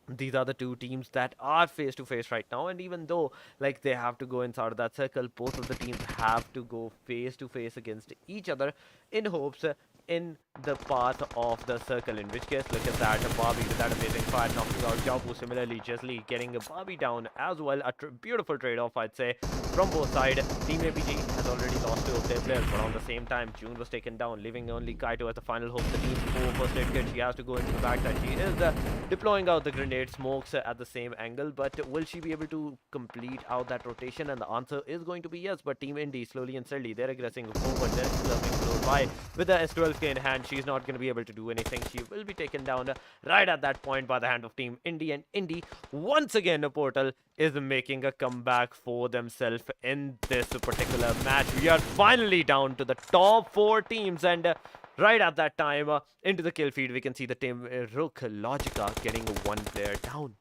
these are the two teams that are face to face right now, and even though like they have to go inside of that circle, both of the teams have to go face to face against each other in hopes in the path of the circle, in which case look at that Barbie with that amazing fire knocking out Jabu. Similarly, Jesly getting a Barbie down as well. A beautiful trade-off, I'd say, from both sides. Team APG has already lost 2 of their players, but on the same time, June was taken down, leaving only Kaito as the final hope. The team's 4 first aid kit. She has to go into the back that she is deploying out the grenade smokes at the same angle, but will she be able to complete out that rotation? And the answer is going to be yes. But Team Indy, slowly and steadily, they're aggressing forward. They're still being slowed by with the S12K in hand. She's not going to be able to do anything. She will be taken down right at that point by the hand of Team Indy. And Indy, once again, a portal is making a comeback for themselves in this particular match. We are finally down to the top 4 teams, and right at that time, into the kill feed, we can see the team Rukh Logica getting 1 player down.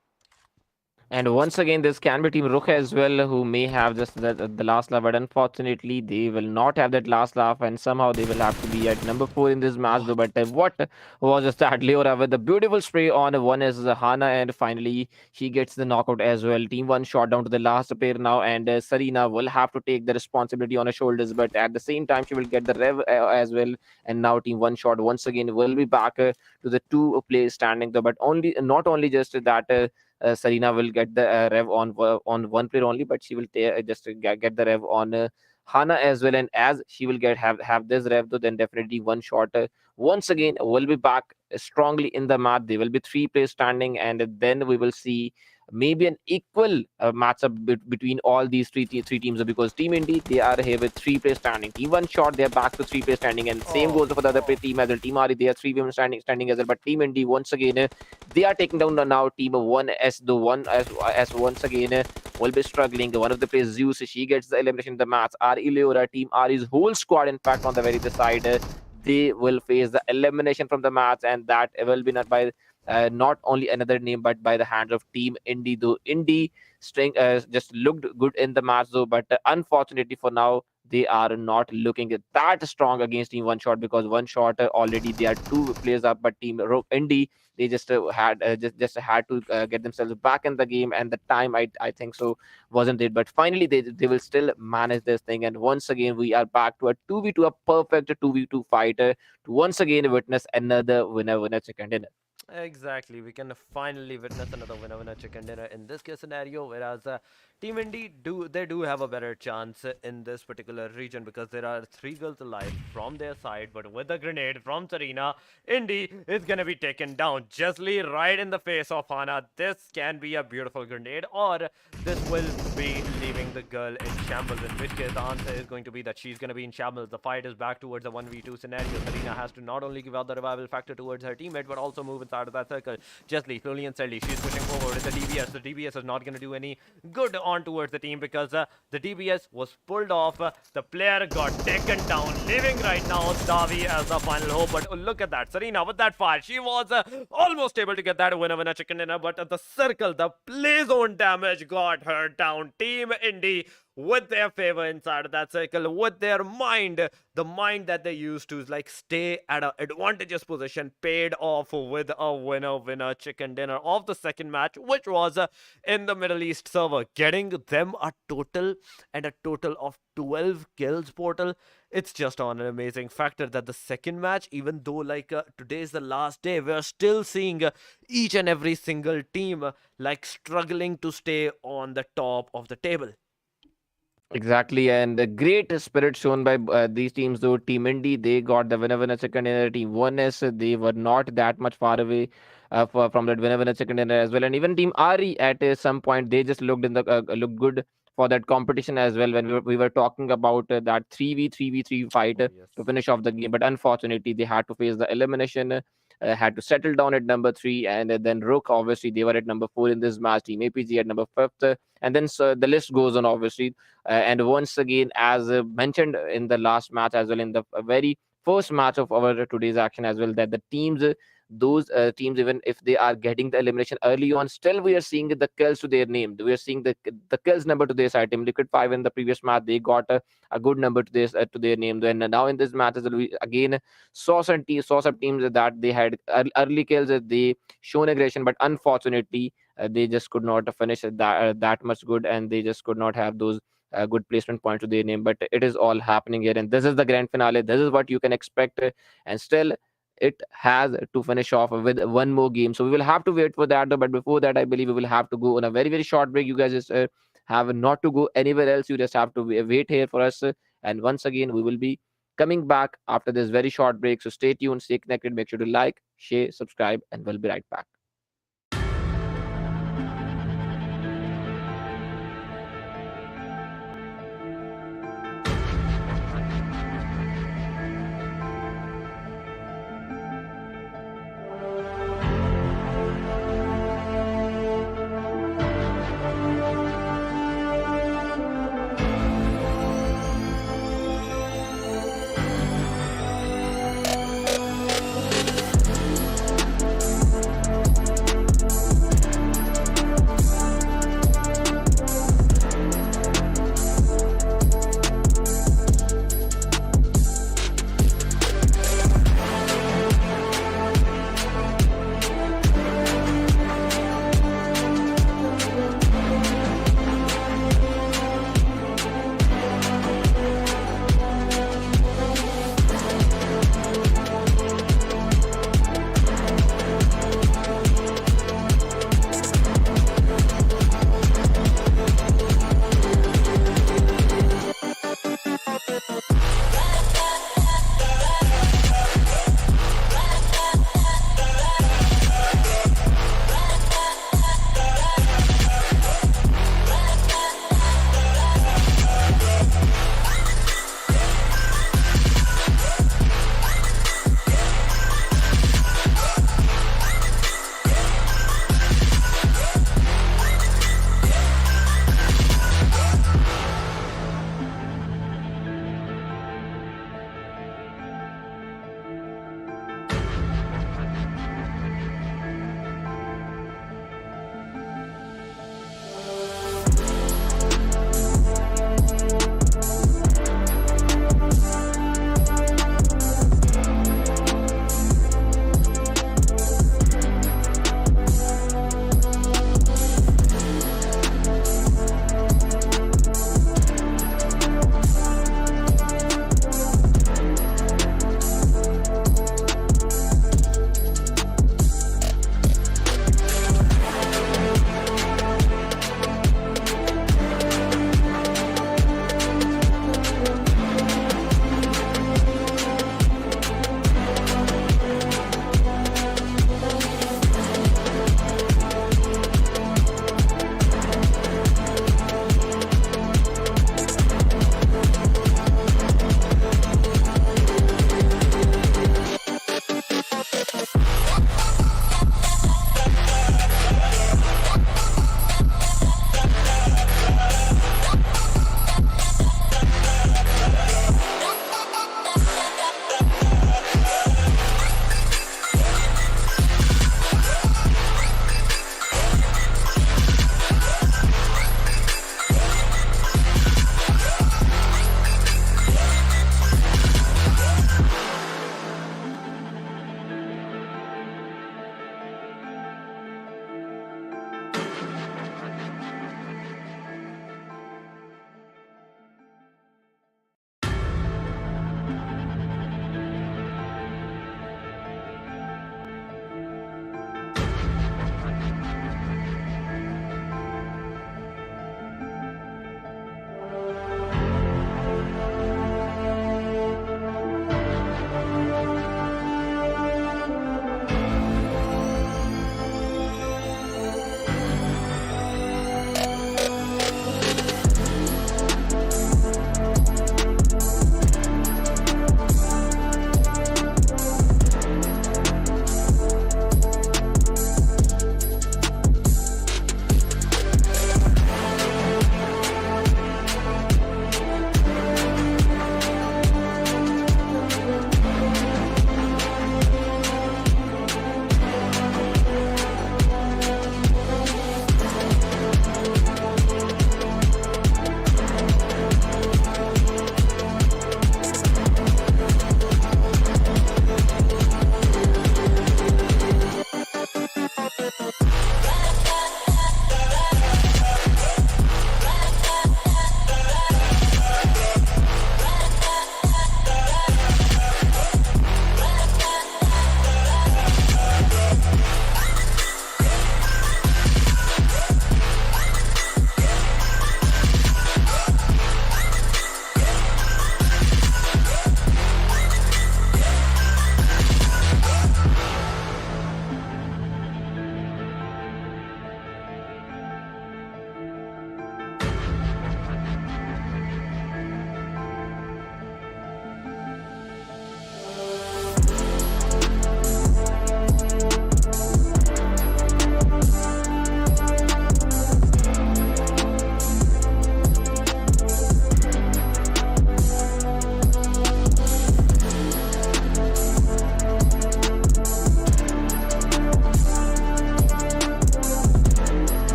And once again, this can be Team Rukh as well, who may have just the last laugh, but unfortunately, they will not have that last laugh, and somehow they will have to be at number 4 in this match. Though, What? but what was just that Leora with the beautiful spray on one is Hana, and finally she gets the knockout as well. Team 1 shot down to the last player now, and Sarina will have to take the responsibility on her shoulders, but at the same time, she will get the rev as well. And now Team 1 shot once again will be back to the 2 players standing though, but only not only just that. Serena will get the rev on one player only, but she will just get the rev on Hana as well. And as she will have this rev, though, then definitely one shot once again will be back strongly in the match. There will be 3 players standing, and then we will see maybe an equal matchup between all these three teams, because Team Indy, they are here with 3 players standing. Team 1 shot, they are back to 3 players standing, and same Oh, goes for the other team as well. Team Ari, they are 3 women standing as well. But Team Indy, once again, they are taking down now Team 1 as the one as once again will be struggling. One of the players, Zeus, she gets the elimination in the match. Ari Leora, Team Ari's whole squad, in fact, on the very other side, they will face the elimination from the match, and that will be not by not only another name, but by the hands of Team Indy. Though Indy string just looked good in the match though, but unfortunately for now, they are not looking that strong against Team One Shot, because One Shot already they are 2 players up, but Team Indy, they just had just had to get themselves back in the game, and the time I think so wasn't it. But finally, they will still manage this thing, and once again we are back to a 2v2, a perfect 2v2 fight, to once again witness another winner chicken dinner. exactly. We can finally witness another winner chicken dinner in this case scenario, whereas Team Indy do have a better chance in this particular region, because there are 3 girls alive from their side, but with a grenade from Serena, Indy is gonna be taken down. Justly right in the face of Hana. This can be a beautiful grenade, or this will be leaving the girl in shambles, in which case the answer is going to be that she's gonna be in shambles. The fight is back towards a 1v2 scenario. Serena has to not only give out the revival factor towards her teammate, but also move inside of that circle. Justly, slowly and steadily, she's pushing forward with the DBS. The DBS is not gonna do any good on towards the team, because the DBS was pulled off. The player got taken down, leaving right now Davi as the final hope. But look at that, Serena with that fire. She was almost able to get that winner chicken dinner, but the circle, the play zone damage got her down. Team Indy with their favor inside of that circle, with their mind. The mind that they used to like stay at an advantageous position paid off with a winner chicken dinner of the second match, which was in the Middle East server, getting them a total of 12 kills. Portal, it's just on an amazing factor that the second match, even though like today is the last day, we're still seeing each and every single team like struggling to stay on the top of the table. Exactly, and the great spirit shown by these teams, though Team Indy, they got the winner second dinner. Team 1S, they were not that much far away from that winner second dinner as well. And even Team RE at some point, they just looked good for that competition as well. When we were talking about that 3v3v3 fight Oh, yes. to finish off the game, but unfortunately, they had to face the elimination. Had to settle down at number 3, and then Rukh, obviously, they were at number 4 in this match. Team APG at number 5th, and then so the list goes on, obviously. And once again, as mentioned in the last match as well, in the very first match of our today's action as well, that the teams, those teams, even if they are getting the elimination early on, still we are seeing the kills to their name. We are seeing the kills number to their side. Team Liquid5 in the previous match, they got a good number to their name. Then now in this match, as well, we again saw some teams that they had early kills. They shown aggression, but unfortunately, they just could not finish that much good, and they just could not have those good placement points to their name. But it is all happening here, and this is the grand finale. This is what you can expect, and still it has to finish off with one more game. So we will have to wait for that. Though. But before that, I believe we will have to go on a very, very short break. You guys just have not to go anywhere else. You just have to wait here for us. And once again, we will be coming back after this very short break. So stay tuned, stay connected. Make sure to like, share, subscribe, and we'll be right back.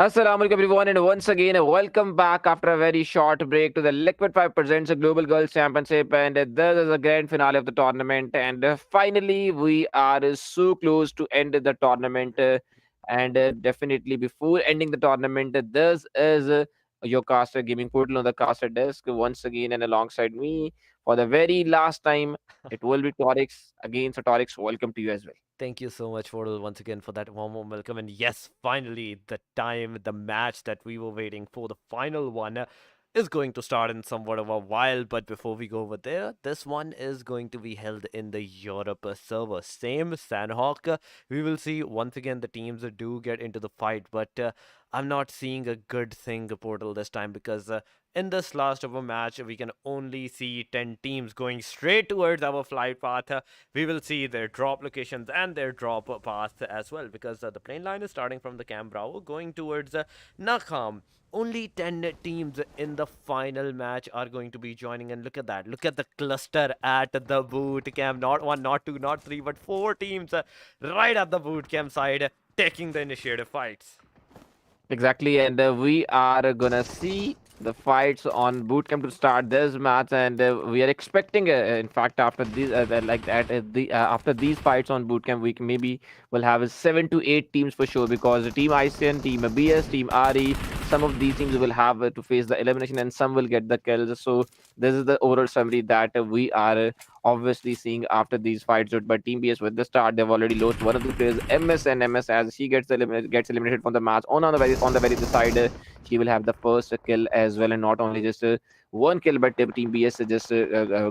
Assalamu alaikum everyone, and once again welcome back after a very short break to the Liquid5 presents a Global Girls Championship, and this is the grand finale of the tournament. And finally, we are so close to end the tournament. And definitely before ending the tournament, this is your caster gaming portal on the caster desk once again, and alongside me for the very last time, it will be Torix again. So Torix, welcome to you as well. Thank you so much, Wardle, once again for that warm welcome. And yes, finally, the time, the match that we were waiting for, the final one, is going to start in somewhat of a while. But before we go over there, this one is going to be held in the Europe server. Same Sandhawk. We will see once again the teams do get into the fight, but I'm not seeing a good thing, Portal, this time because. In this last of a match, we can only see 10 teams going straight towards our flight path. We will see their drop locations and their drop path as well because the plane line is starting from the Camp Bravo going towards Nakham. Only 10 teams in the final match are going to be joining, and look at that. Look at the cluster at the boot camp. Not one, not two, not three, but 4 teams right at the boot camp side taking the initiative fights. Exactly, and we are gonna see the fights on bootcamp to start this match, and we are expecting, in fact, after these, like that, after these fights on bootcamp, we maybe will have 7 to 8 teams for sure because the team ICN, team BS, team RE, some of these teams will have to face the elimination, and some will get the kills. So this is the overall summary that we are obviously seeing after these fights. But Team BS with the start, they've already lost one of the players, MS, and MS as she gets eliminated from the match. On the very side, she will have the first kill as well, and not only just one kill, but Team BS just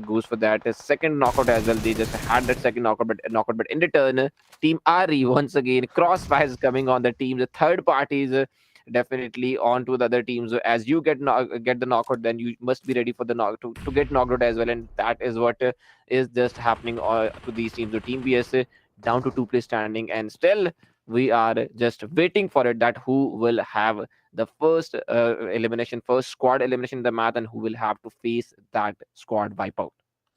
goes for that second knockout as well. They just had that second knockout, but in return, Team RE once again crossfires coming on the team. The third parties. Definitely on to the other teams. So as you get the knockout, then you must be ready for the to get knocked out as well, and that is what is just happening to these teams. The team BS down to 2 place standing, and still we are just waiting for it that who will have the first elimination, first squad elimination in the match, and who will have to face that squad wipeout.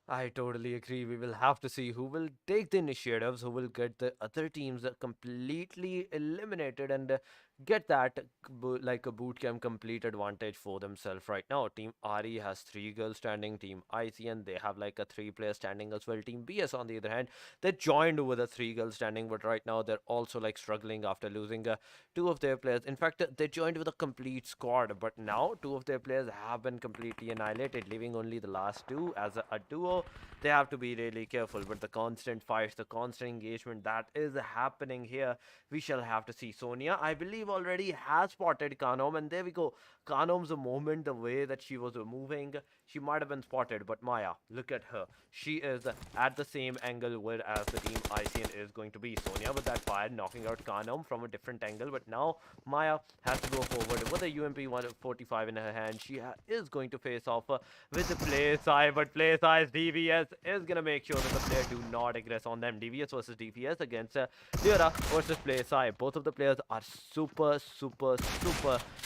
I totally agree. We will have to see who will take the initiatives, who will get the other teams completely eliminated and get that like a boot camp complete advantage for themselves right now. Team RE has 3 girls standing. Team ICN, they have like a 3 player standing as well. Team BS, on the other hand, they joined with a 3 girl standing, but right now they're also like struggling after losing 2 of their players. In fact, they joined with a complete squad, but now 2 of their players have been completely annihilated, leaving only the last 2 as a duo. They have to be really careful, but the constant fights, the constant engagement that is happening here, we shall have to see. Sonia, I believe, already has spotted Kanom, and there we go. Kanom's a moment, the way that she was moving, she might have been spotted, but Maya, look at her. She is at the same angle whereas the team ICN is going to be. Sonia with that fire knocking out Kanom from a different angle, but now Maya has to go forward with a UMP 145 in her hand. She is going to face off with the play side, but play size DVS is going to make sure that the player do not aggress on them. DVS versus DPS against Leora versus play side. Both of the players are super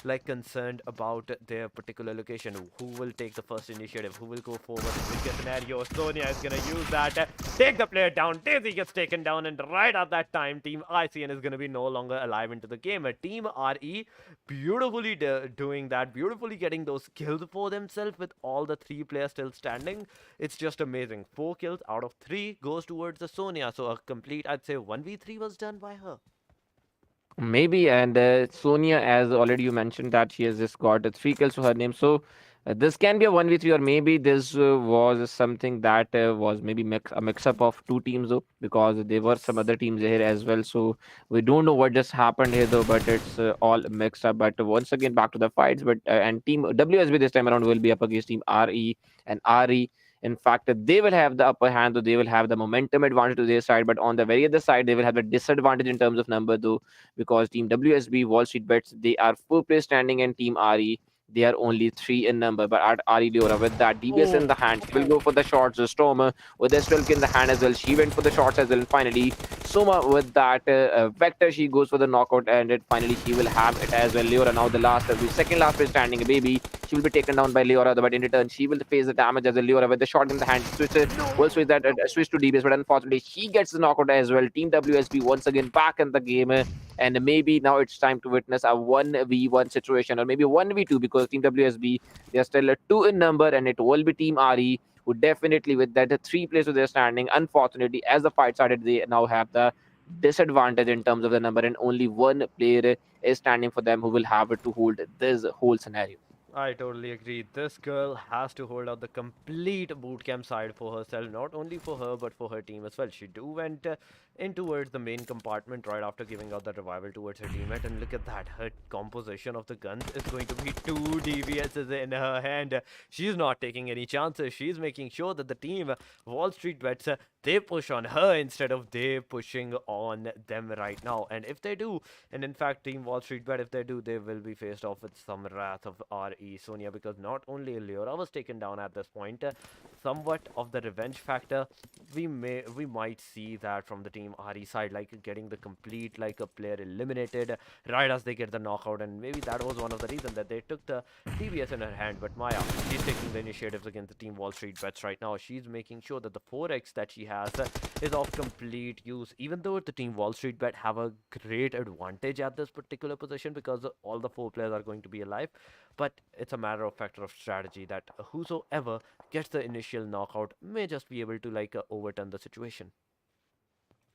like concerned about their particular location. Who will take the first initiative? Who will go forward in which scenario? Sonia is going to use that, take the player down. Daisy gets taken down, and right at that time, Team ICN is going to be no longer alive into the game. Team RE beautifully doing that, beautifully getting those kills for themselves with all the 3 players still standing. It's just amazing. 4 kills out of 3 goes towards the Sonia. So a complete, I'd say, 1v3 was done by her. Maybe, and Sonia, as already you mentioned, that she has just got 3 kills to her name. So this can be a 1v3, or maybe this was something that was maybe a mix up of 2 teams, though, because there were some Yes. other teams here as well. So we don't know what just happened here, though, but it's all mixed up. But once again, back to the fights. But and Team WSB this time around will be up against Team RE, and RE. In fact, they will have the upper hand, though they will have the momentum advantage to their side. But on the very other side, they will have the disadvantage in terms of number, though, because Team WSB, Wallstreetbets, they are 4 players standing, and Team RE, they are only 3 in number. But at RE Leora, with that DBS in Oh, the hand, she will go for the shots. Stormer with the 12 in the hand as well, she went for the shots as well. And finally, Soma with that Vector, she goes for the knockout, and finally she will have it as well. Leora now the second last place standing, baby. She will be taken down by Leora, but in return, she will face the damage as a Leora with the shot in the hand. Will switch that switch to DBS, but unfortunately, she gets the knockout as well. Team WSB once again back in the game, and maybe now it's time to witness a 1v1 situation, or maybe 1v2, because Team WSB, they are still a 2 in number, and it will be Team RE who definitely, with that 3 places they're standing. Unfortunately, as the fight started, they now have the disadvantage in terms of the number, and only one player is standing for them who will have to hold this whole scenario. I totally agree. This girl has to hold out the complete bootcamp side for herself, not only for her but for her team as well. She do went in towards the main compartment right after giving out the revival towards her teammate, and look at that. Her composition of the guns is going to be 2 DVSs in her hand. She's not taking any chances. She's making sure that the team Wallstreetbets they push on her instead of they pushing on them right now. And if they do, and in fact, Team Wallstreetbet, if they do, they will be faced off with some wrath of RE Sonia, because not only Leora was taken down at this point, somewhat of the revenge factor we might see that from the Team RE side, like getting the complete like a player eliminated right as they get the knockout, and maybe that was one of the reasons that they took the DBS in her hand. But Maya, she's taking the initiatives against the Team Wallstreetbets right now. She's making sure that the 4x that she has is of complete use, even though the Team Wallstreetbet have a great advantage at this particular position because all the 4 players are going to be alive. But it's a matter of factor of strategy that whosoever gets the initial knockout may just be able to like overturn the situation.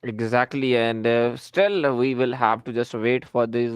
Exactly, and still we will have to just wait for this,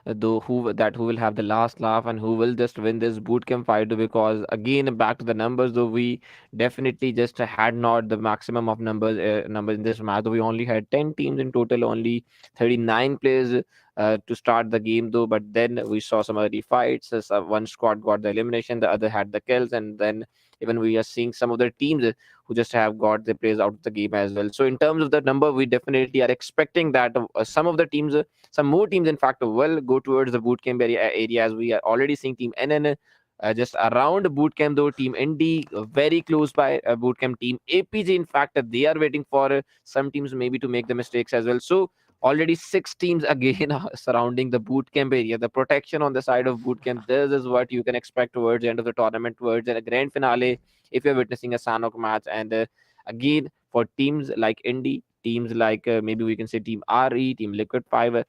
who will have the last laugh and who will just win this bootcamp fight. Because again, back to the numbers, though we definitely just had not the maximum of numbers in this match. Though we only had 10 teams in total, only 39 players to start the game, though. But then we saw some early fights. One squad got the elimination, the other had the kills, and then even we are seeing some of the teams who just have got the players out of the game as well. So in terms of the number, we definitely are expecting that some of the teams, some more teams, in fact, will go towards the bootcamp area, as we are already seeing Team NN. Just around bootcamp, though, Team Indy very close by bootcamp. Team APG, in fact, they are waiting for some teams maybe to make the mistakes as well. So already 6 teams again are surrounding the bootcamp area. The protection on the side of bootcamp, this is what you can expect towards the end of the tournament, towards the grand finale, if you're witnessing a Sanok match. And again, for teams like Indy, teams like maybe we can say Team RE, Team Liquid5,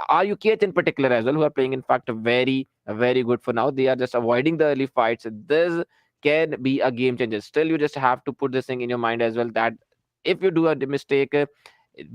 RUKH in particular as well, who are playing, in fact, very good for now. They are just avoiding the early fights. This can be a game changer. Still, you just have to put this thing in your mind as well, that if you do a mistake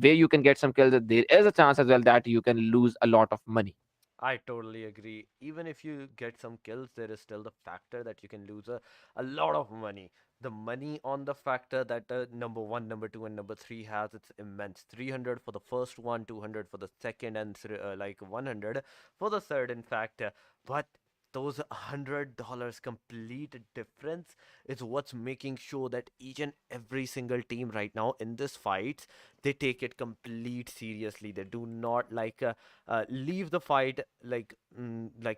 where you can get some kills, there is a chance as well that you can lose a lot of money. I totally agree. Even if you get some kills, there is still the factor that you can lose a lot of money. The money on the factor that number one, number two, and number three has, it's immense. 300 for the first one, 200 for the second, and like 100 for the third, in fact. But those $100 complete difference is what's making sure that each and every single team right now in this fight, they take it complete seriously. They do not like leave the fight like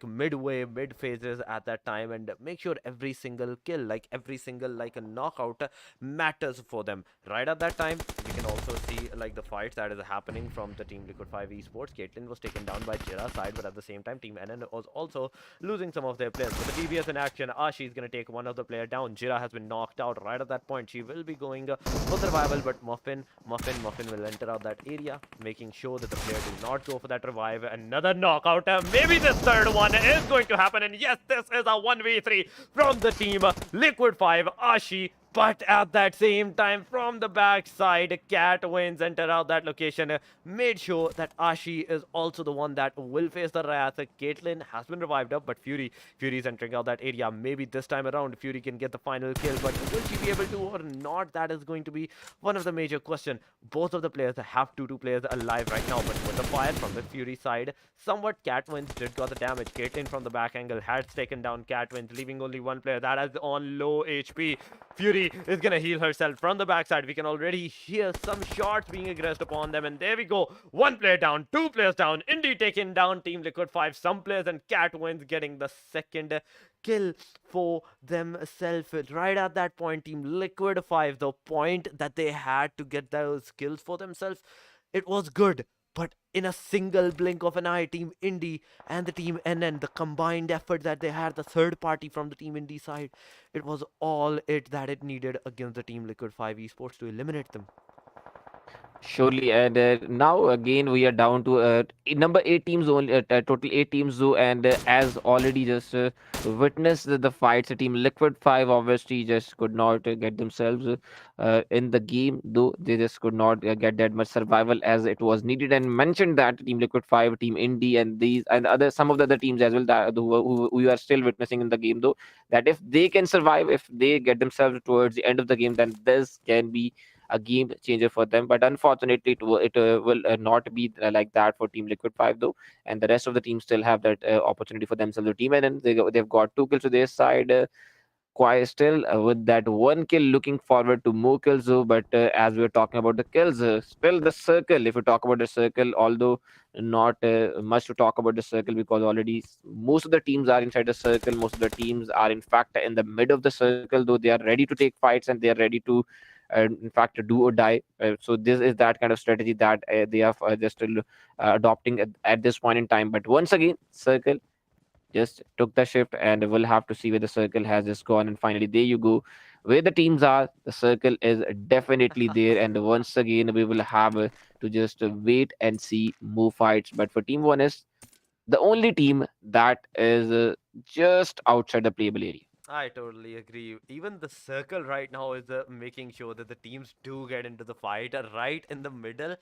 midway, mid phases at that time, and make sure every single kill, like every single like a knockout matters for them right at that time. We can also see like the fights that is happening from the Team Liquid5 Esports. Caitlyn was taken down by Jira's side, but at the same time Team NN was also losing some of their players. With the DBS in action, Ashi is going to take one of the player down. Jira has been knocked out right at that point. She will be going for survival, but Muffin will enter out that area, making sure that the player do not go for that revive. Another knockout. Maybe the third one is going to happen, and yes, this is a 1v3 from the team Liquid5. Ashi, but at that same time, from the backside, Cat wins, enter out that location, made sure that Ashi is also the one that will face the wrath. Caitlyn has been revived up, but Fury's entering out that area. Maybe this time around, Fury can get the final kill, but will she be able to or not? That is going to be one of the major questions. Both of the players have 2 players alive right now, but with the fire from the Fury side, somewhat Cat wins did got the damage. Caitlyn from the back angle has taken down Cat wins, leaving only one player that is on low HP. Fury is gonna heal herself from the backside. We can already hear some shots being aggressed upon them, and there we go. 1 player down, 2 players down. Indy taking down Team Liquid5, some players, and Cat wins getting the second kill for themselves. Right at that point, Team Liquid5, the point that they had to get those kills for themselves, it was good. But in a single blink of an eye. Team Indy and the Team NN, the combined effort that they had, the third party from the Team Indy side, it was all it that it needed against the Team Liquid 5 Esports to eliminate them. Surely, and now again we are down to number 8 teams only, total 8 teams though, and as already just witnessed the fights, the team Liquid 5 obviously just could not get themselves in the game, though they just could not get that much survival as it was needed. And mentioned that team Liquid 5, team Indy, and these and other some of the other teams as well that who we are still witnessing in the game, though, that if they can survive, if they get themselves towards the end of the game, then this can be a game changer for them. But unfortunately, it will not be like that for Team Liquid 5 though, and the rest of the team still have that opportunity for themselves. The team, and then they've got 2 kills to their side. Quite still with that 1 kill, looking forward to more kills though. But as we were talking about the kills, still the circle. If we talk about the circle, although not much to talk about the circle because already most of the teams are inside the circle. Most of the teams are in fact in the mid of the circle, though they are ready to take fights and they are ready to in fact do or die. So this is that kind of strategy that they are just adopting at this point in time. But once again, circle just took the shift, and we'll have to see where the circle has just gone. And finally, there you go. Where the teams are, the circle is definitely there. And once again, we will have to just wait and see more fights. But for Team One is the only team that is just outside the playable area. I totally agree. Even the circle right now is making sure that the teams do get into the fight right in the middle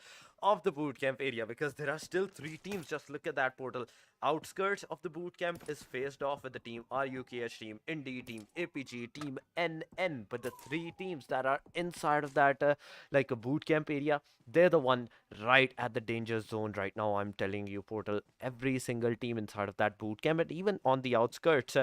of the boot camp area, because there are still 3 teams. Just look at that portal. Outskirts of the boot camp is faced off with the team RUKH, team Indy, team APG, team NN. But the 3 teams that are inside of that like a boot camp area, they're the one right at the danger zone right now. I'm telling you, portal. Every single team inside of that boot camp, and even on the outskirts.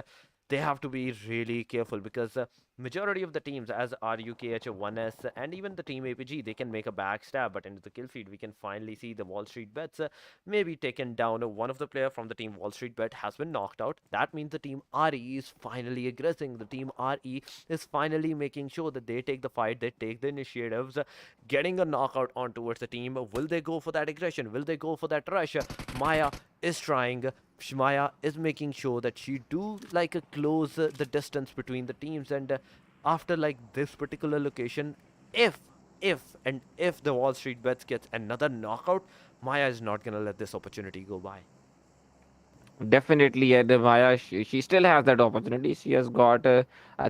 They have to be really careful, because majority of the teams as RUKH 1S and even the team APG, they can make a backstab, but into the kill feed we can finally see the Wallstreetbets maybe taken down. One of the player from the team Wallstreetbet has been knocked out. That means the team RE is finally aggressing. The team RE is finally making sure that they take the fight, they take the initiatives, getting a knockout on towards the team. Will they go for that aggression? Will they go for that rush? Maya is trying. Shmaya is making sure that she do like close the distance between the teams, and after like this particular location, if if the Wall Street Bets gets another knockout, Maya is not gonna let this opportunity go by. Definitely, the Maya, she still has that opportunity. She has got a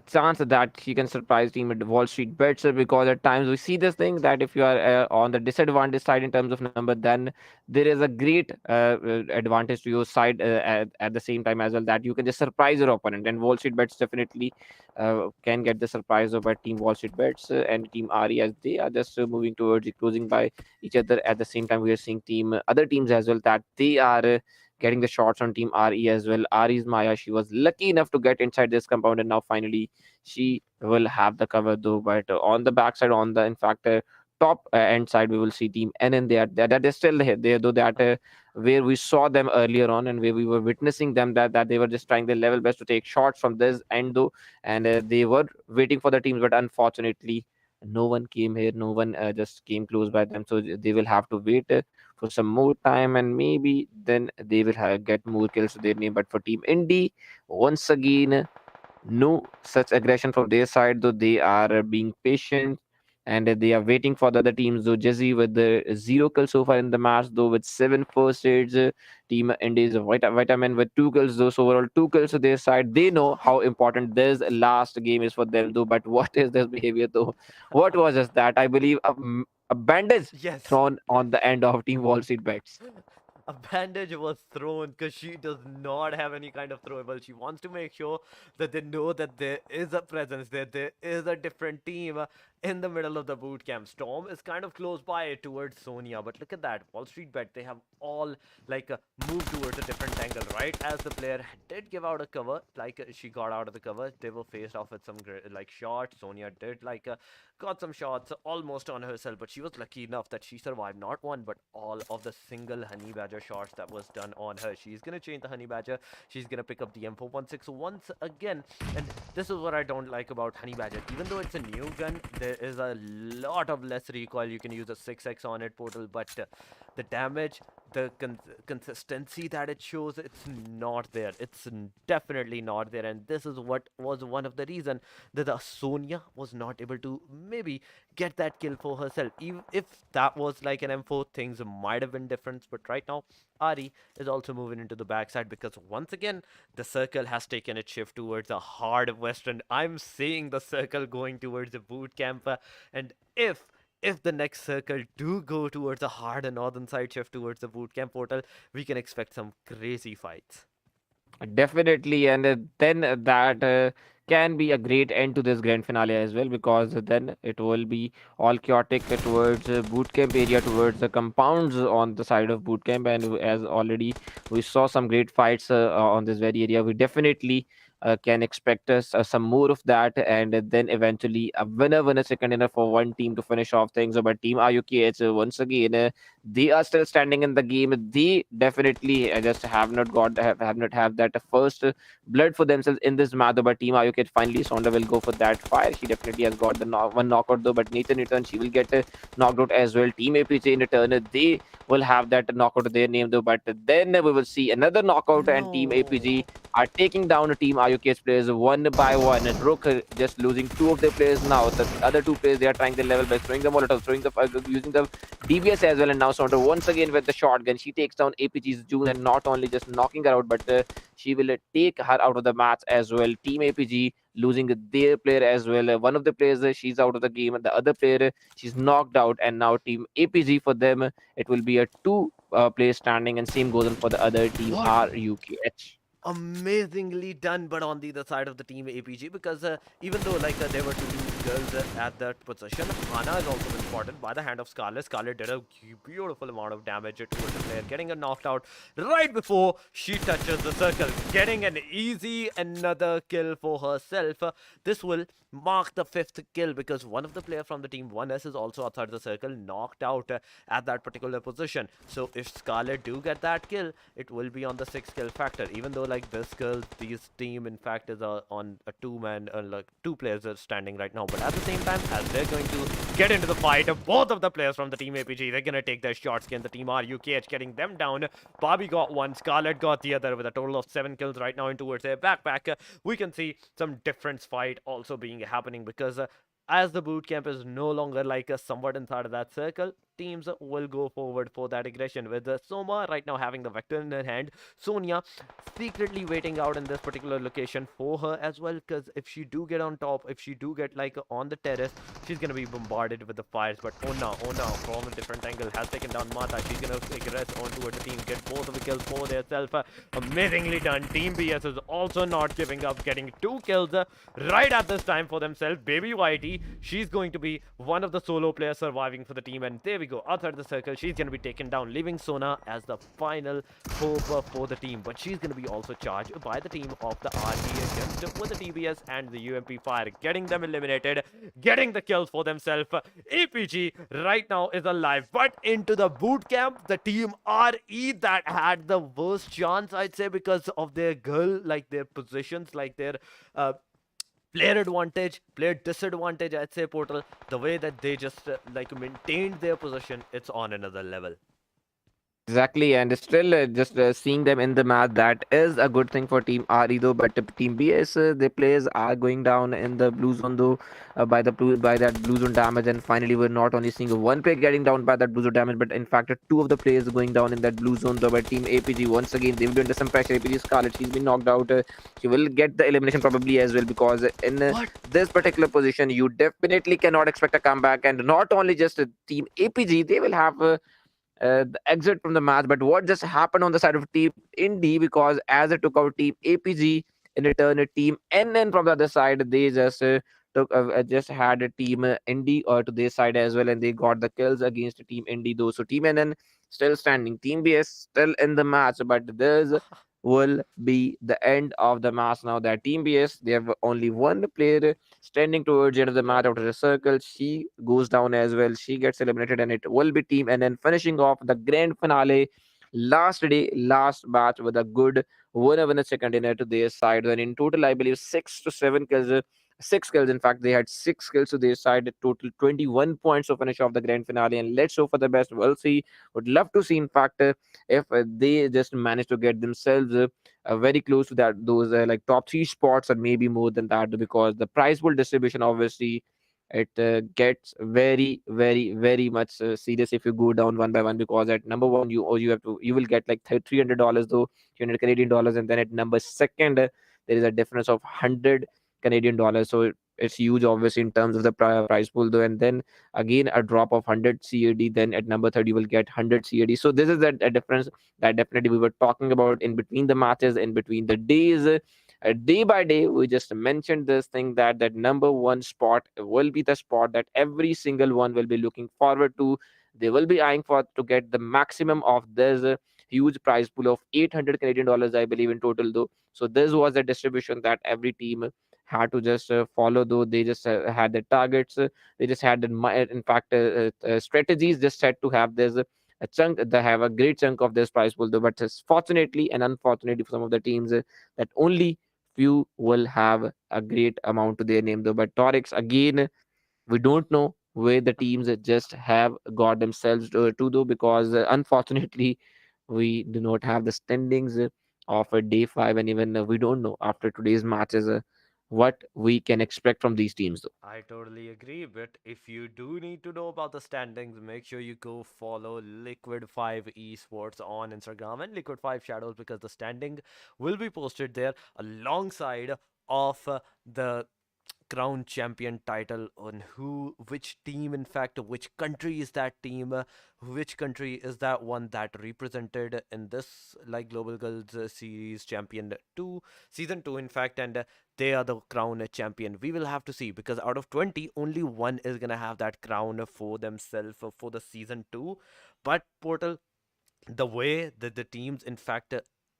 chance that she can surprise team at Wall Street bets because at times we see this thing that if you are on the disadvantage side in terms of number, then there is a great advantage to your side at the same time as well that you can just surprise your opponent. And Wall Street bets definitely can get the surprise of a team Wall Street bets and team RE as they are just moving towards the closing by each other. At the same time, we are seeing team other teams as well that they are. Getting the shots on team RE as well. RE's Maya, she was lucky enough to get inside this compound, and now finally she will have the cover though. But on the backside, on the in fact top end side, we will see team N, and that is still there though. That where we saw them earlier on, and where we were witnessing them that they were just trying their level best to take shots from this end though, and they were waiting for the teams, but unfortunately. No one came here. No one just came close by them. So they will have to wait for some more time, and maybe then they will get more kills to their name. But for Team Indy, once again, no such aggression from their side, though they are being patient and they are waiting for the other teams. Though Jesse with the 0 kills so far in the match, though with 7 first aids, Team Indy's Vitamin with 2 kills, those overall 2 kills to their side. They know how important this last game is for them, though. But what is this behavior, though? What was just that? I believe a bandage Yes. thrown on the end of Team Wall Street bets. A bandage was thrown because she does not have any kind of throwable. She wants to make sure that they know that there is a presence, that there is a different team in the middle of the boot camp. Storm is kind of close by towards Sonia, but look at that. Wall Street Bet, they have all like moved towards a different angle, right? As the player did give out a cover, like she got out of the cover, they were faced off with some like shots. Sonia did like got some shots almost on herself, but she was lucky enough that she survived not one but all of the single honey badger shots that was done on her. She's gonna change the honey badger. She's gonna pick up the M416 once again, and this is what I don't like about honey badger. Even though it's a new gun, there is a lot of less recoil. You can use a 6x on it portal, but the damage, the consistency that it shows, it's not there. It's definitely not there, and this is what was one of the reason that the Sonia was not able to maybe get that kill for herself. Even if that was like an M4, things might have been different. But right now, Ari is also moving into the backside because once again the circle has taken its shift towards a hard western. I'm seeing the circle going towards the boot camp, and if the next circle do go towards a hard and northern side shift towards the boot camp portal, we can expect some crazy fights. Definitely, and then that can be a great end to this grand finale as well, because then it will be all chaotic towards boot camp area, towards the compounds on the side of boot camp, and as already we saw some great fights on this very area, we definitely can expect us some more of that, and then eventually a winner second winner for one team to finish off things. But Team IUKH once again they are still standing in the game. They definitely just have not have that first blood for themselves in this match. But Team IUK finally Sonda will go for that fire. She definitely has got the one knockout though. But Nathan in return she will get knocked out as well. Team APJ in return they will have that knockout to their name though. But then we will see another knockout, and Team No. APG are taking down Team IUK's players one by one. And Rukh just losing two of their players now. The other two players they are trying their level by throwing the molotov, throwing the using the DBS as well, and now Saunders once again with the shotgun. She takes down APG's June, and not only just knocking her out, but she will take her out of the match as well. Team APG losing their player as well. One of the players she's out of the game, and the other player she's knocked out. And now Team APG for them it will be a two player standing, and same goes on for the other team What? RUKH. Amazingly done, but on the other side of the team APG, because even though like there were two girls at that position, Hana is also been spotted by the hand of Scarlet. Scarlet did a beautiful amount of damage towards the player, getting her knocked out right before she touches the circle, getting an easy another kill for herself. This will mark the fifth kill because one of the player from the team 1S is also outside the circle, knocked out at that particular position. So if Scarlet do get that kill, it will be on the 6 kill factor. Even though like this team in fact is on a two-man, like two players are standing right now. But at the same time, as they're going to get into the fight, both of the players from the team APG, they're gonna take their shots against the team RUKH, getting them down. Bobby got one, Scarlet got the other, with a total of 7 kills right now in towards their backpack. We can see some different fight also being happening because as the boot camp is no longer like a somewhat inside of that circle, teams will go forward for that aggression. With Soma right now having the vector in her hand, Sonia secretly waiting out in this particular location for her as well. Because if she do get on top, if she do get like on the terrace, she's gonna be bombarded with the fires. But oh no, from a different angle has taken down Mata. She's gonna aggress on towards the team, get both of the kills for themselves. Amazingly done. Team BS is also not giving up, getting 2 kills right at this time for themselves. Baby Whitey, she's going to be one of the solo players surviving for the team, and there we go, outside the circle, she's going to be taken down, leaving Sona as the final hope for the team. But she's going to be also charged by the team of the RT against with the DBS and the UMP fire, getting them eliminated, getting the kills for themselves. APG right now is alive, but into the boot camp, the team RE that had the worst chance, I'd say, because of their girl, like their positions, like their player advantage, player disadvantage, I'd say, Portal. The way that they just like maintained their position, it's on another level. Exactly, and still just seeing them in the match, that is a good thing for Team RE though. But Team BS, the players are going down in the blue zone though, by that blue zone damage. And finally, we're not only seeing one player getting down by that blue zone damage, but in fact, two of the players going down in that blue zone though. By Team APG, once again, they will be under some pressure. APG Scarlet, she's been knocked out. She will get the elimination probably as well, because in What? this particular position, you definitely cannot expect a comeback. And not only just Team APG, they will have. The exit from the match. But what just happened on the side of Team Indy, because as it took out Team APG, in return, a Team NN from the other side, they just just had a Team Indy to their side as well, and they got the kills against Team Indy though. So Team NN still standing, Team BS still in the match, but this will be the end of the match now. That Team BS, they have only one player standing towards the end of the match out of the circle. She goes down as well. She gets eliminated, and it will be team. And then finishing off the grand finale, last day, last match with a good winner second dinner to their side. And in total, I believe 6 to 7 kills six kills. In fact, they had six kills, so they decided total 21 points to finish off the grand finale. And let's hope for the best. We'll see. Would love to see, in fact, if they just manage to get themselves very close to that those like top three spots, or maybe more than that, because the prize pool distribution obviously it gets very very much serious if you go down one by one, because at number one you have to, you will get like $300 though, 300 Canadian dollars, and then at number second there is a difference of 100 Canadian dollars. So it's huge, obviously, in terms of the prize pool, though. And then again, a drop of 100 CAD. Then at number third, you will get 100 CAD. So this is a difference that definitely we were talking about in between the matches, in between the days. Day by day, we just mentioned this thing that that number one spot will be the spot that every single one will be looking forward to. They will be eyeing for to get the maximum of this huge prize pool of 800 Canadian dollars, I believe, in total, though. So this was the distribution that every team had to just follow, though. They just had the targets, they just had in fact strategies just set to have this a chunk, they have a great chunk of this prize pool, though. But fortunately and unfortunately for some of the teams, that only few will have a great amount to their name, though. But Torix, again, we don't know where the teams just have got themselves to, though, because unfortunately we do not have the standings of day five, and even we don't know after today's matches what we can expect from these teams, though. I totally agree, but if you do need to know about the standings, make sure you go follow Liquid5 Esports on Instagram and Liquid5 Shadows, because the standing will be posted there alongside of the crown champion title, on who, which team, in fact, which country is that team, which country is that one that represented in this like Global Girls Series Champion 2 season 2, in fact, and they are the crown champion. We will have to see, because out of 20, only one is gonna have that crown for themselves for the season 2. But Portal, the way that the teams, in fact,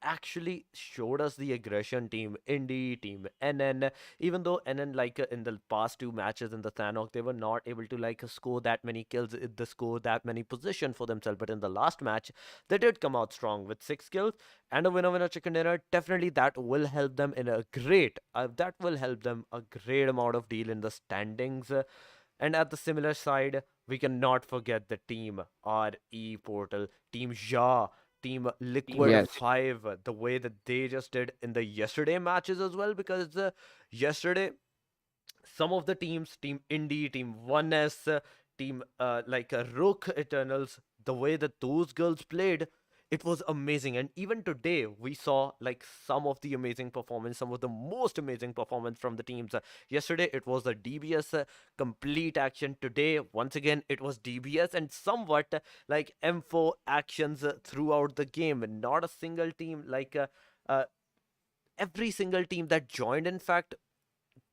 actually showed us the aggression, team Indy, team NN, even though NN, like in the past two matches in the Thanok, they were not able to like score that many kills, the score that many position for themselves. But in the last match, they did come out strong with 6 kills and a winner chicken dinner. Definitely that will help them in a great, that will help them a great amount of deal in the standings. And at the similar side, we cannot forget the team RE Portal, Team Ja, Team Liquid Yes. 5, the way that they just did in the yesterday matches as well, because yesterday, some of the teams, Team Indy, Team 1S, Team Rukh Eternals, the way that those girls played, it was amazing. And even today, we saw like some of the amazing performance, some of the most amazing performance from the teams. Yesterday, it was the DBS complete action. Today, once again, it was DBS and somewhat like M4 actions throughout the game. And not a single team, uh, every single team that joined, in fact,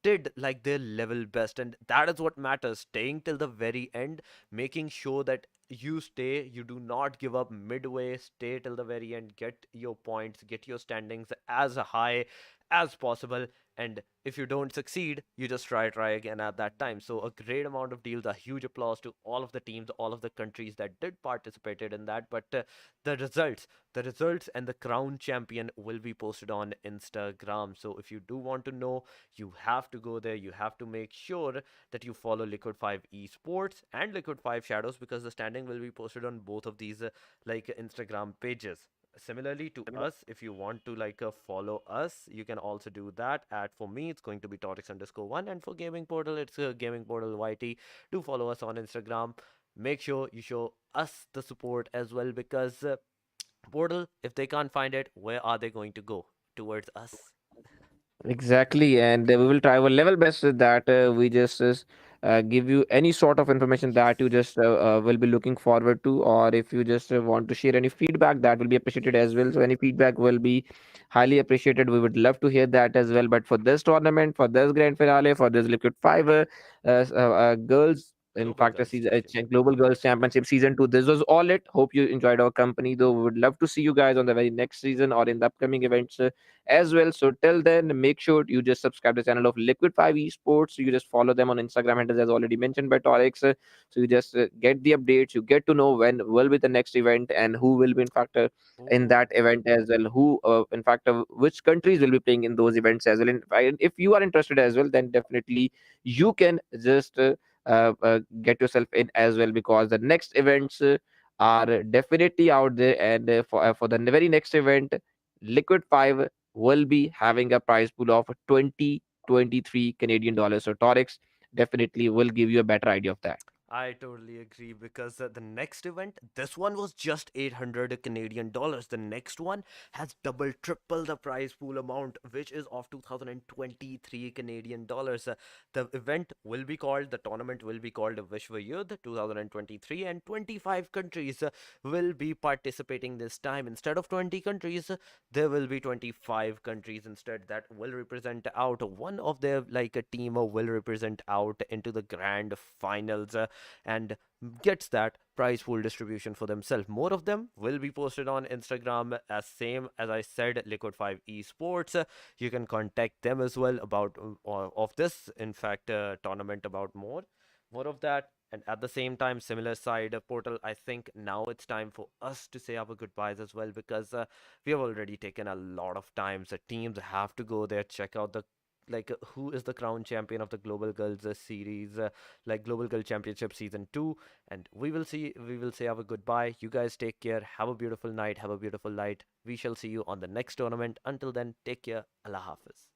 did like their level best, and that is what matters, staying till the very end, making sure that you stay, you do not give up midway, stay till the very end, get your points, get your standings as high as possible. And if you don't succeed, you just try again at that time. So a great amount of deals, a huge applause to all of the teams, all of the countries that did participated in that. But the results the results and the crown champion will be posted on Instagram. So if you do want to know, you have to go there. You have to make sure that you follow Liquid5 Esports and Liquid5 Shadows, because the standing will be posted on both of these Instagram pages. Similarly to us, if you want to follow us, you can also do that. At For me, it's going to be Torix_1, and for Gaming Portal, it's Gaming Portal YT. Do follow us on Instagram. Make sure you show us the support as well, because Portal, if they can't find it, where are they going to go? Towards us. Exactly, and we will try our level best that we just give you any sort of information that you just will be looking forward to, or if you just want to share any feedback, that will be appreciated as well. So any feedback will be highly appreciated. We would love to hear that as well. But for this tournament, for this grand finale, for this Liquid 5 girls in Global fact Girls Championship. Global Girls Championship season 2. This was all it. Hope you enjoyed our company, though we would love to see you guys on the very next season or in the upcoming events as well. So till then, make sure you just subscribe to the channel of Liquid5 Esports. You just follow them on Instagram handles as already mentioned by Torix. So you just get the updates, you get to know when will be the next event and who will be in fact in that Oh, event as well, who in fact which countries will be playing in those events as well. And if you are interested as well, then definitely you can just get yourself in as well, because the next events are definitely out there. And for the very next event, Liquid 5 will be having a prize pool of 2023 Canadian dollars. So Torix definitely will give you a better idea of that. I totally agree because the next event, this one was just 800 Canadian dollars. The next one has double, triple the prize pool amount, which is of 2023 Canadian dollars. The event will be called, the tournament will be called Vishwa Yudh 2023, and 25 countries will be participating this time. Instead of 20 countries, there will be 25 countries instead that will represent out. One of their, like a team, will represent out into the grand finals. And gets that prize pool distribution for themselves. More of them will be posted on Instagram, as same as I said, Liquid5 Esports. You can contact them as well about of this, in fact, tournament, about more of that. And at the same time, similar side portal, I think now it's time for us to say our goodbyes as well, because we have already taken a lot of time. So teams have to go there, check out the, like, who is the crown champion of the Global Girls series, like Global Girl Championship season 2. And we will say our goodbye. You guys take care, have a beautiful night, have a beautiful night. We shall see you on the next tournament. Until then, take care. Allah Hafiz.